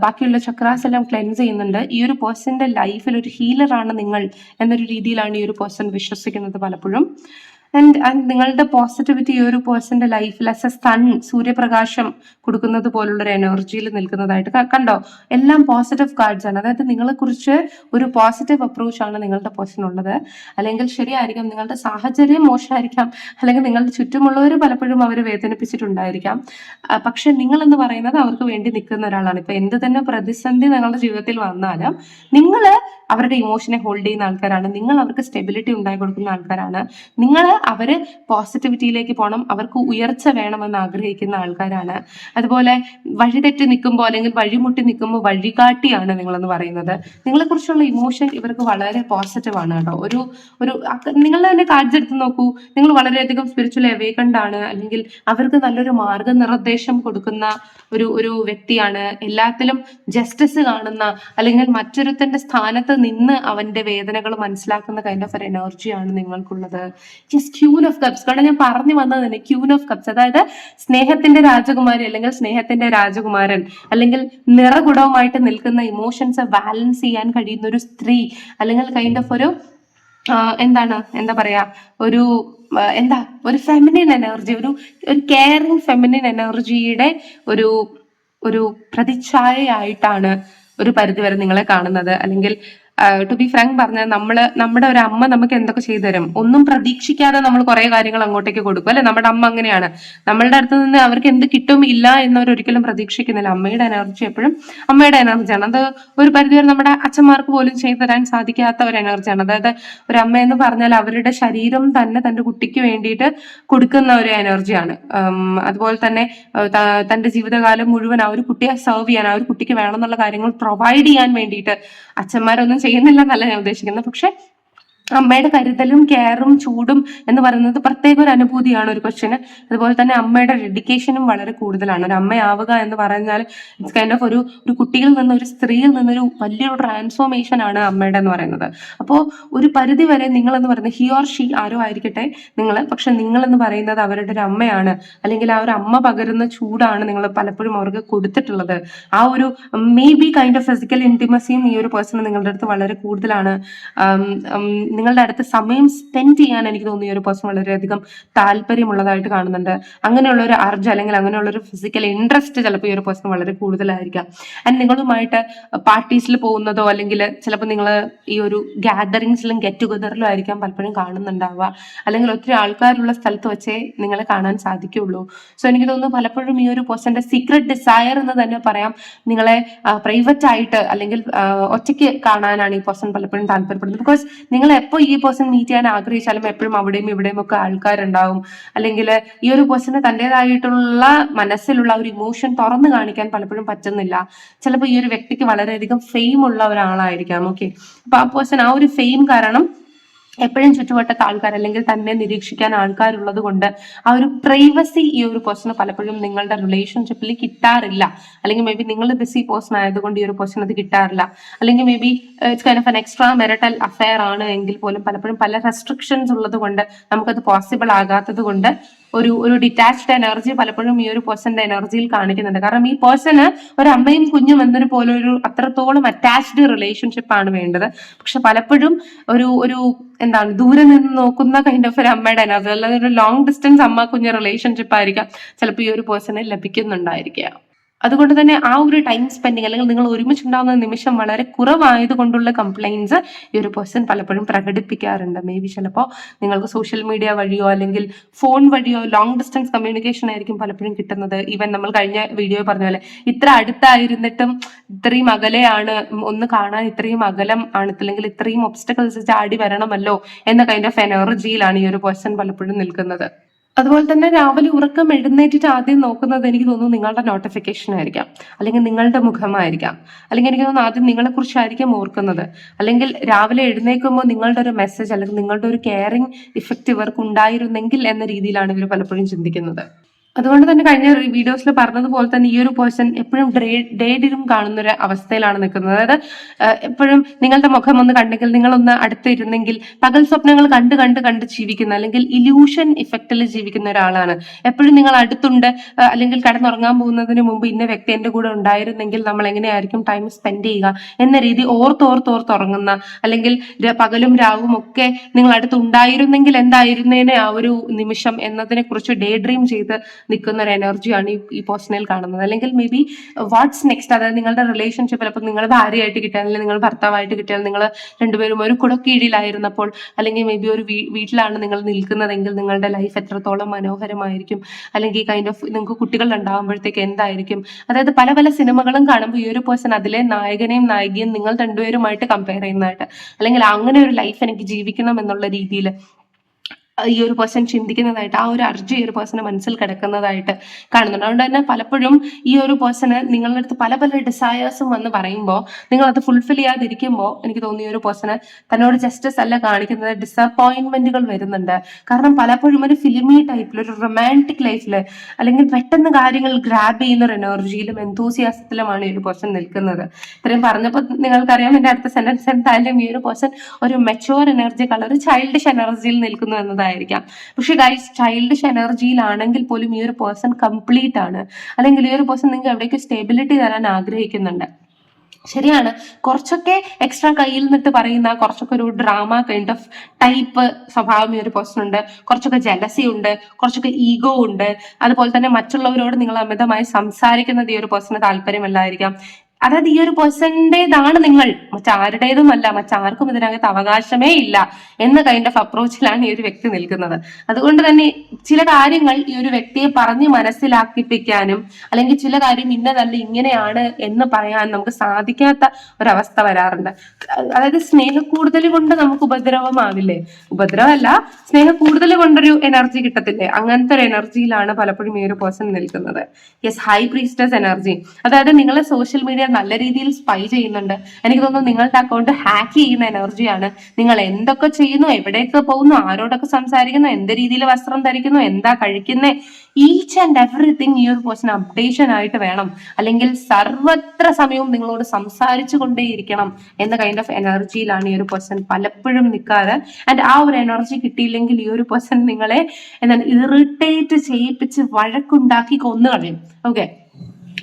ബാക്കിയുള്ള ചക്രാസ് എല്ലാം ക്ലെൻസ് ചെയ്യുന്നുണ്ട്. ഈ ഒരു പേഴ്സന്റെ ലൈഫിൽ ഒരു ഹീലറാണ് നിങ്ങൾ എന്നൊരു രീതിയിലാണ് ഈ ഒരു പേഴ്സൺ വിശ്വസിക്കുന്നത് പലപ്പോഴും. ആൻഡ് നിങ്ങളുടെ പോസിറ്റിവിറ്റി ഈ ഒരു പേഴ്സന്റെ ലൈഫിൽ ആസ് എ സൺ, സൂര്യപ്രകാശം കൊടുക്കുന്നത് പോലുള്ള ഒരു എനർജിയിൽ നിൽക്കുന്നതായിട്ട് കണ്ടോ. എല്ലാം പോസിറ്റീവ് കാർഡ്സ് ആണ്. അതായത് നിങ്ങളെ കുറിച്ച് ഒരു പോസിറ്റീവ് അപ്രോച്ച് ആണ് നിങ്ങളുടെ പേഴ്സൺ ഉള്ളത്. അല്ലെങ്കിൽ ശരിയായിരിക്കാം, നിങ്ങളുടെ സാഹചര്യം മോശമായിരിക്കാം, അല്ലെങ്കിൽ നിങ്ങളുടെ ചുറ്റുമുള്ളവർ പലപ്പോഴും അവർ വേദനിപ്പിച്ചിട്ടുണ്ടായിരിക്കാം. പക്ഷെ നിങ്ങൾ എന്ന് പറയുന്നത് അവർക്ക് വേണ്ടി നിൽക്കുന്ന ഒരാളാണ്. ഇപ്പൊ എന്ത് തന്നെ പ്രതിസന്ധി നിങ്ങളുടെ ജീവിതത്തിൽ വന്നാലും നിങ്ങൾ അവരുടെ ഇമോഷനെ ഹോൾഡ് ചെയ്യുന്ന ആൾക്കാരാണ്. നിങ്ങൾ അവർക്ക് സ്റ്റെബിലിറ്റി ഉണ്ടായി കൊടുക്കുന്ന ആൾക്കാരാണ്. നിങ്ങൾ അവര് പോസിറ്റിവിറ്റിയിലേക്ക് പോകണം, അവർക്ക് ഉയർച്ച വേണമെന്ന് ആഗ്രഹിക്കുന്ന ആൾക്കാരാണ്. അതുപോലെ വഴിതെറ്റി നിൽക്കുമ്പോൾ അല്ലെങ്കിൽ വഴിമുട്ടി നിൽക്കുമ്പോൾ വഴികാട്ടിയാണ് നിങ്ങളെന്ന് പറയുന്നത്. നിങ്ങളെ കുറിച്ചുള്ള ഇമോഷൻ ഇവർക്ക് വളരെ പോസിറ്റീവ് ആണ് കേട്ടോ. ഒരു നിങ്ങൾ തന്നെ കാർഡ്സ് എടുത്ത് നോക്കൂ, നിങ്ങൾ വളരെയധികം സ്പിരിച്വൽ അവേക്കൻഡ് ആണ്, അല്ലെങ്കിൽ അവർക്ക് നല്ലൊരു മാർഗനിർദ്ദേശം കൊടുക്കുന്ന ഒരു വ്യക്തിയാണ്. എല്ലാത്തിലും ജസ്റ്റിസ് കാണുന്ന, അല്ലെങ്കിൽ മറ്റൊരുത്തന്റെ സ്ഥാനത്ത് നിന്ന് അവന്റെ വേദനകൾ മനസ്സിലാക്കുന്ന കൈൻഡ് ഓഫ് ഒരു എനർജിയാണ് നിങ്ങൾക്കുള്ളത്. Queen of cups. കാരണം ഞാൻ പറഞ്ഞു വന്നത് തന്നെ ക്യൂൻ ഓഫ് കപ്സ്, അതായത് സ്നേഹത്തിന്റെ രാജകുമാരി അല്ലെങ്കിൽ സ്നേഹത്തിന്റെ രാജകുമാരൻ, അല്ലെങ്കിൽ നിറകുടവുമായിട്ട് നിൽക്കുന്ന ഇമോഷൻസ് ബാലൻസ് ചെയ്യാൻ കഴിയുന്ന ഒരു സ്ത്രീ, അല്ലെങ്കിൽ കൈൻഡ് ഓഫ് ഒരു എന്താ പറയാ, ഒരു ഫെമിനിൻ എനർജി, ഒരു കെയറിങ് ഫെമിനിൻ എനർജിയുടെ ഒരു പ്രതിച്ഛായയായിട്ടാണ് ഒരു പരിധിവരെ നിങ്ങളെ കാണുന്നത്. അല്ലെങ്കിൽ ടു ബി ഫ്രാങ്ക് പറഞ്ഞാൽ നമ്മുടെ ഒരു അമ്മ നമുക്ക് എന്തൊക്കെ ചെയ്തു തരും, ഒന്നും പ്രതീക്ഷിക്കാതെ നമ്മൾ കുറെ കാര്യങ്ങൾ അങ്ങോട്ടേക്ക് കൊടുക്കും അല്ലെ. നമ്മുടെ അമ്മ അങ്ങനെയാണ്. നമ്മളുടെ അടുത്ത് നിന്ന് അവർക്ക് എന്ത് കിട്ടും ഇല്ല എന്നവരൊരിക്കലും പ്രതീക്ഷിക്കുന്നില്ല. അമ്മയുടെ എനർജി എപ്പോഴും അമ്മയുടെ എനർജിയാണ്. അത് ഒരു പരിധിവരെ നമ്മുടെ അച്ഛന്മാർക്ക് പോലും ചെയ്തു തരാൻ സാധിക്കാത്ത ഒരു എനർജിയാണ്. അതായത് ഒരു അമ്മ എന്ന് പറഞ്ഞാൽ അവരുടെ ശരീരം തന്നെ തന്റെ കുട്ടിക്ക് വേണ്ടിയിട്ട് കൊടുക്കുന്ന ഒരു എനർജിയാണ്. അതുപോലെ തന്നെ തന്റെ ജീവിതകാലം മുഴുവൻ ആ ഒരു കുട്ടിയെ സെർവ് ചെയ്യാൻ, ആ ഒരു കുട്ടിക്ക് വേണമെന്നുള്ള കാര്യങ്ങൾ പ്രൊവൈഡ് ചെയ്യാൻ വേണ്ടിയിട്ട് അച്ഛന്മാരൊന്നും ചെയ്യുന്നില്ല എന്നല്ല ഞാൻ ഉദ്ദേശിക്കുന്നത്. പക്ഷെ അമ്മയുടെ കരുതലും കെയറും ചൂടും എന്ന് പറയുന്നത് പ്രത്യേക ഒരു അനുഭൂതിയാണ് ഒരു ക്വസ്റ്റിന്. അതുപോലെ തന്നെ അമ്മയുടെ ഡെഡിക്കേഷനും വളരെ കൂടുതലാണ്. ഒരു അമ്മയാവുക എന്ന് പറഞ്ഞാൽ ഇറ്റ്സ് കൈൻഡ് ഓഫ് ഒരു കുട്ടിയിൽ നിന്ന് ഒരു സ്ത്രീയിൽ നിന്നൊരു വലിയൊരു ട്രാൻസ്ഫോർമേഷൻ ആണ് അമ്മയുടെ എന്ന് പറയുന്നത്. അപ്പോൾ ഒരു പരിധി വരെ നിങ്ങൾ എന്ന് പറയുന്നത് ഹി ഓർ ഷീ ആരോ ആയിരിക്കട്ടെ നിങ്ങൾ, പക്ഷെ നിങ്ങൾ എന്ന് പറയുന്നത് അവരുടെ ഒരു അമ്മയാണ്, അല്ലെങ്കിൽ ആ ഒരു അമ്മ പകരുന്ന ചൂടാണ് നിങ്ങൾ പലപ്പോഴും അവർക്ക് കൊടുത്തിട്ടുള്ളത്. ആ ഒരു maybe kind of physical ഇന്റിമസിയും ഈ ഒരു പേഴ്സൺ നിങ്ങളുടെ അടുത്ത് വളരെ കൂടുതലാണ്. നിങ്ങളുടെ അടുത്ത് സമയം സ്പെൻഡ് ചെയ്യാൻ എനിക്ക് തോന്നുന്നു ഈ ഒരു പേഴ്സൺ വളരെയധികം താല്പര്യമുള്ളതായിട്ട് കാണുന്നുണ്ട്. അങ്ങനെയുള്ള ഒരു അർജ് അല്ലെങ്കിൽ അങ്ങനെയുള്ള ഒരു ഫിസിക്കൽ ഇൻട്രസ്റ്റ് ചിലപ്പോൾ ഈ ഒരു പേഴ്സൺ വളരെ കൂടുതലായിരിക്കാം. ആൻഡ് നിങ്ങളുമായിട്ട് പാർട്ടീസിൽ പോകുന്നതോ അല്ലെങ്കിൽ ചിലപ്പോൾ നിങ്ങൾ ഈ ഒരു ഗ്യാതറിങ്സിലും ഗെറ്റ് ടുഗദറിലും ആയിരിക്കാം പലപ്പോഴും കാണുന്നുണ്ടാവുക, അല്ലെങ്കിൽ ഒത്തിരി ആൾക്കാരുള്ള സ്ഥലത്ത് വെച്ചേ നിങ്ങളെ കാണാൻ സാധിക്കുള്ളൂ. സോ എനിക്ക് തോന്നുന്നു പലപ്പോഴും ഈ ഒരു പേഴ്സന്റെ സീക്രട്ട് ഡിസയർ എന്ന് തന്നെ പറയാം, നിങ്ങളെ പ്രൈവറ്റ് ആയിട്ട് അല്ലെങ്കിൽ ഒറ്റയ്ക്ക് കാണാനാണ് ഈ പേഴ്സൺ പലപ്പോഴും താല്പര്യപ്പെടുന്നത്. ബിക്കോസ് നിങ്ങൾ എപ്പോൾ ഈ പേഴ്സൺ മീറ്റ് ചെയ്യാൻ ആഗ്രഹിച്ചാലും എപ്പോഴും അവിടെയും ഇവിടെയും ഒക്കെ ആൾക്കാരുണ്ടാവും, അല്ലെങ്കിൽ ഈ ഒരു പേഴ്സണ് തൻ്റെതായിട്ടുള്ള മനസ്സിലുള്ള ഒരു ഇമോഷൻ തുറന്നു കാണിക്കാൻ പലപ്പോഴും പറ്റുന്നില്ല. ചിലപ്പോൾ ഈ ഒരു വ്യക്തിക്ക് വളരെയധികം ഫെയിം ഉള്ള ഒരാളായിരിക്കാം. ഓക്കെ, അപ്പൊ ആ പേഴ്സൺ ആ ഒരു ഫെയിം കാരണം എപ്പോഴും ചുറ്റുവട്ടത്ത് ആൾക്കാർ അല്ലെങ്കിൽ തന്നെ നിരീക്ഷിക്കാൻ ആൾക്കാരുള്ളത് കൊണ്ട് ആ ഒരു പ്രൈവസി ഈ ഒരു പേഴ്സണ് പലപ്പോഴും നിങ്ങളുടെ റിലേഷൻഷിപ്പിൽ കിട്ടാറില്ല. അല്ലെങ്കിൽ മേ ബി നിങ്ങൾ ബിസി പേഴ്സൺ ആയതുകൊണ്ട് ഈ ഒരു പേഴ്സൺ അത് കിട്ടാറില്ല. അല്ലെങ്കിൽ may be it's kind of an extra marital affair ആണ് എങ്കിൽ പോലും പലപ്പോഴും പല റെസ്ട്രിക്ഷൻസ് ഉള്ളത് കൊണ്ട് നമുക്കത് പോസിബിൾ ആകാത്തത് കൊണ്ട് ഒരു ഡിറ്റാച്ച്ഡ് എനർജി പലപ്പോഴും ഈ ഒരു പേഴ്സന്റെ എനർജിയിൽ കാണിക്കുന്നുണ്ട്. കാരണം ഈ പേഴ്സണ് ഒരു അമ്മയും കുഞ്ഞും എന്നൊരു പോലെ ഒരു അത്രത്തോളം അറ്റാച്ച്ഡ് റിലേഷൻഷിപ്പ് ആണ് വേണ്ടത്. പക്ഷെ പലപ്പോഴും ഒരു എന്താണ് ദൂരെ നിന്ന് നോക്കുന്ന കൈൻഡ് ഓഫ് ഒരു അമ്മയുടെ എനർജി, അല്ലെങ്കിൽ ഒരു ലോങ് ഡിസ്റ്റൻസ് അമ്മ കുഞ്ഞ് റിലേഷൻഷിപ്പ് ആയിരിക്കാം ചിലപ്പോൾ ഈ ഒരു പേഴ്സണെ ലഭിക്കുന്നുണ്ടായിരിക്കുക. അതുകൊണ്ട് തന്നെ ആ ഒരു ടൈം സ്പെൻഡിങ് അല്ലെങ്കിൽ നിങ്ങൾ ഒരുമിച്ചുണ്ടാകുന്ന നിമിഷം വളരെ കുറവായത് കൊണ്ടുള്ള കംപ്ലൈൻസ് ഈ ഒരു പേഴ്സൺ പലപ്പോഴും പ്രകടിപ്പിക്കാറുണ്ട്. മേ ബി ചിലപ്പോൾ നിങ്ങൾക്ക് സോഷ്യൽ മീഡിയ വഴിയോ അല്ലെങ്കിൽ ഫോൺ വഴിയോ ലോങ് ഡിസ്റ്റൻസ് കമ്മ്യൂണിക്കേഷൻ ആയിരിക്കും പലപ്പോഴും കിട്ടുന്നത്. ഈവൻ നമ്മൾ കഴിഞ്ഞ വീഡിയോ പറഞ്ഞ പോലെ ഇത്ര അടുത്തായിരുന്നിട്ടും ഇത്രയും അകലെയാണ്, ഒന്ന് കാണാൻ ഇത്രയും അകലം ആണ്, അല്ലെങ്കിൽ ഇത്രയും ഒബ്സ്റ്റക്കിൾസ് ചാടി വരണമല്ലോ എന്ന കൈൻഡ് ഓഫ് എനർജിയിലാണ് ഈ ഒരു പേഴ്സൺ പലപ്പോഴും നിൽക്കുന്നത്. അതുപോലെ തന്നെ രാവിലെ ഉറക്കം എഴുന്നേറ്റിട്ട് ആദ്യം നോക്കുന്നത് എനിക്ക് തോന്നുന്നു നിങ്ങളുടെ നോട്ടിഫിക്കേഷൻ ആയിരിക്കാം, അല്ലെങ്കിൽ നിങ്ങളുടെ മുഖമായിരിക്കാം, അല്ലെങ്കിൽ എനിക്ക് തോന്നുന്നു ആദ്യം നിങ്ങളെ കുറിച്ചായിരിക്കും ഓർക്കുന്നത്. അല്ലെങ്കിൽ രാവിലെ എഴുന്നേൽക്കുമ്പോൾ നിങ്ങളുടെ ഒരു മെസ്സേജ് അല്ലെങ്കിൽ നിങ്ങളുടെ ഒരു കെയറിങ് ഇഫക്റ്റ് ഇവർക്ക് ഉണ്ടായിരുന്നെങ്കിൽ എന്ന രീതിയിലാണ് ഇവർ പലപ്പോഴും ചിന്തിക്കുന്നത്. അതുകൊണ്ട് തന്നെ കഴിഞ്ഞ വീഡിയോസിൽ പറഞ്ഞതുപോലെ തന്നെ ഈ ഒരു പേഴ്സൺ എപ്പോഴും ഡേ ഡ്രീം കാണുന്ന ഒരു അവസ്ഥയിലാണ് നിൽക്കുന്നത്. അതായത് എപ്പോഴും നിങ്ങളുടെ മുഖം ഒന്ന് കണ്ടെങ്കിൽ നിങ്ങളൊന്ന് അടുത്തിരുന്നെങ്കിൽ പകൽ സ്വപ്നങ്ങൾ കണ്ട് കണ്ട് കണ്ട് ജീവിക്കുന്ന അല്ലെങ്കിൽ ഇല്യൂഷൻ ഇഫക്റ്റിൽ ജീവിക്കുന്ന ഒരാളാണ്. എപ്പോഴും നിങ്ങൾ അടുത്തുണ്ട്, അല്ലെങ്കിൽ കടന്നുറങ്ങാൻ പോകുന്നതിന് മുമ്പ് ഇന്ന വ്യക്തി എന്റെ കൂടെ ഉണ്ടായിരുന്നെങ്കിൽ നമ്മൾ എങ്ങനെയായിരിക്കും ടൈം സ്പെൻഡ് ചെയ്യുക എന്ന രീതി ഓർത്തോർത്തോർത്തുറങ്ങുന്ന, അല്ലെങ്കിൽ പകലും രാവും ഒക്കെ നിങ്ങൾ അടുത്തുണ്ടായിരുന്നെങ്കിൽ എന്തായിരുന്നേനെ ആ ഒരു നിമിഷം എന്നതിനെ കുറിച്ച് ഡേ ഡ്രീം ചെയ്ത് നിൽക്കുന്ന ഒരു എനർജിയാണ് ഈ പേഴ്സണൽ കാണുന്നത്. അല്ലെങ്കിൽ മേ ബി വാട്ട്സ് നെക്സ്റ്റ്, അതായത് നിങ്ങളുടെ റിലേഷൻഷിപ്പിൽ അപ്പോൾ നിങ്ങൾ ഭാര്യയായിട്ട് കിട്ടിയാൽ അല്ലെങ്കിൽ നിങ്ങൾ ഭർത്താവായിട്ട് കിട്ടിയാൽ നിങ്ങൾ രണ്ടുപേരും ഒരു കുടക്കീഴിലായിരുന്നപ്പോൾ, അല്ലെങ്കിൽ മേ ബി ഒരു വീട്ടിലാണ് നിങ്ങൾ നിൽക്കുന്നതെങ്കിൽ നിങ്ങളുടെ ലൈഫ് എത്രത്തോളം മനോഹരമായിരിക്കും, അല്ലെങ്കിൽ കൈൻഡ് ഓഫ് നിങ്ങൾക്ക് കുട്ടികൾ ഉണ്ടാകുമ്പോഴത്തേക്ക് എന്തായിരിക്കും. അതായത് പല പല സിനിമകളും കാണുമ്പോൾ ഈ ഒരു പേഴ്സൺ അതിലെ നായകനെയും നായികയും നിങ്ങൾ രണ്ടുപേരുമായിട്ട് കമ്പയർ ചെയ്യുന്നതായിട്ട്, അല്ലെങ്കിൽ അങ്ങനെ ഒരു ലൈഫ് എനിക്ക് ജീവിക്കണം എന്നുള്ള രീതിയിൽ ഈ ഒരു പേഴ്സൺ ചിന്തിക്കുന്നതായിട്ട്, ആ ഒരു അർജി ഈ ഒരു പേഴ്സണ് മനസ്സിൽ കിടക്കുന്നതായിട്ട് കാണുന്നുണ്ട്. അതുകൊണ്ട് തന്നെ പലപ്പോഴും ഈ ഒരു പേഴ്സണ് നിങ്ങളുടെ അടുത്ത് പല പല ഡിസയേഴ്സും വന്ന് പറയുമ്പോൾ നിങ്ങൾ അത് ഫുൾഫിൽ ചെയ്യാതിരിക്കുമ്പോൾ എനിക്ക് തോന്നി ഈ ഒരു പേഴ്സണ് തന്നോട് ജസ്റ്റിസ് അല്ല കാണിക്കുന്നത്, ഡിസപ്പോയിന്റ്മെന്റുകൾ വരുന്നുണ്ട്. കാരണം പലപ്പോഴും ഒരു ഫിലിമി ടൈപ്പിൽ ഒരു റൊമാൻറ്റിക് ലൈഫിൽ അല്ലെങ്കിൽ പെട്ടെന്ന് കാര്യങ്ങൾ ഗ്രാബ് ചെയ്യുന്ന ഒരു എനർജിയിലും എന്തൂസിയാസത്തിലുമാണ് ഈ ഒരു പേഴ്സൺ നിൽക്കുന്നത്. ഇത്രയും പറഞ്ഞപ്പോൾ നിങ്ങൾക്കറിയാം എന്റെ അടുത്ത സെന്റൻസ് എന്തായാലും ഈ ഒരു പേഴ്സൺ ഒരു മെച്ചുവർ എനർജികൾ ഒരു ചൈൽഡിഷ് എനർജിയിൽ നിൽക്കുന്നു എന്നതായിരിക്കാം. പക്ഷെ ഗൈസ്, ചൈൽഡിഷ് എനർജിയിലാണെങ്കിൽ പോലും ഈ ഒരു പേഴ്സൺ കംപ്ലീറ്റ് ആണ്, അല്ലെങ്കിൽ ഈ ഒരു പേഴ്സൺ നിങ്ങൾക്ക് എവിടേക്ക് സ്റ്റെബിലിറ്റി തരാൻ ആഗ്രഹിക്കുന്നുണ്ട്. ശരിയാണ്, കുറച്ചൊക്കെ എക്സ്ട്രാ കയ്യിൽ നിന്നിട്ട് പറയുന്ന കുറച്ചൊക്കെ ഒരു ഡ്രാമ കൈൻഡ് ഓഫ് ടൈപ്പ് സ്വഭാവം ഈ ഒരു പേഴ്സൺ ഉണ്ട്. കുറച്ചൊക്കെ ജലസി ഉണ്ട്, കുറച്ചൊക്കെ ഈഗോ ഉണ്ട്. അതുപോലെ തന്നെ മറ്റുള്ളവരോട് നിങ്ങൾ അമിതമായി സംസാരിക്കുന്നത് ഈ ഒരു പേഴ്സണ് താല്പര്യമല്ലായിരിക്കാം. അതായത് ഈ ഒരു പേഴ്സന്റേതാണ് നിങ്ങൾ, മറ്റാരുടേതുമല്ല, മറ്റാർക്കും ഇതിനകത്ത് അവകാശമേ ഇല്ല എന്ന കൈൻഡ് ഓഫ് അപ്രോച്ചിലാണ് ഈ ഒരു വ്യക്തി നിൽക്കുന്നത്. അതുകൊണ്ട് തന്നെ ചില കാര്യങ്ങൾ ഈ ഒരു വ്യക്തിയെ പറഞ്ഞ് മനസ്സിലാക്കിപ്പിക്കാനും അല്ലെങ്കിൽ ചില കാര്യം ഇന്നതല്ല ഇങ്ങനെയാണ് എന്ന് പറയാൻ നമുക്ക് സാധിക്കാത്ത ഒരവസ്ഥ വരാറുണ്ട്. അതായത് സ്നേഹക്കൂടുതൽ കൊണ്ട് നമുക്ക് ഉപദ്രവമാവില്ലേ? ഉപദ്രവമല്ല, സ്നേഹക്കൂടുതൽ കൊണ്ടൊരു എനർജി കിട്ടത്തില്ലേ? അങ്ങനത്തെ ഒരു എനർജിയിലാണ് പലപ്പോഴും ഈ ഒരു പേഴ്സൺ നിൽക്കുന്നത്. Yes, high priestess energy. അതായത് നിങ്ങളെ സോഷ്യൽ മീഡിയ നല്ല രീതിയിൽ സ്പൈ ചെയ്യുന്നുണ്ട്. എനിക്ക് തോന്നുന്നു നിങ്ങളുടെ അക്കൗണ്ട് ഹാക്ക് ചെയ്യുന്ന എനർജിയാണ്. നിങ്ങൾ എന്തൊക്കെ ചെയ്യുന്നു, എവിടെയൊക്കെ പോകുന്നു, ആരോടൊക്കെ സംസാരിക്കുന്നു, എന്ത് രീതിയിൽ വസ്ത്രം ധരിക്കുന്നു, എന്താ കഴിക്കുന്നത്, ഈച്ച് ആൻഡ് എവറിത്തിങ് ഈ ഒരു പേഴ്സൺ അപ്ഡേഷൻ ആയിട്ട് വേണം, അല്ലെങ്കിൽ സർവത്ര സമയവും നിങ്ങളോട് സംസാരിച്ചു കൊണ്ടേയിരിക്കണം എന്ന കൈൻഡ് ഓഫ് എനർജിയിലാണ് ഈ ഒരു പേഴ്സൺ പലപ്പോഴും നിൽക്കാറ്. ആൻഡ് ആ ഒരു എനർജി കിട്ടിയില്ലെങ്കിൽ ഈ ഒരു പേഴ്സൺ നിങ്ങളെ എന്താണ് ഇറിറ്റേറ്റ് ചെയ്യിപ്പിച്ച് വഴക്കുണ്ടാക്കി കൊന്നുകളയും. ഓക്കെ,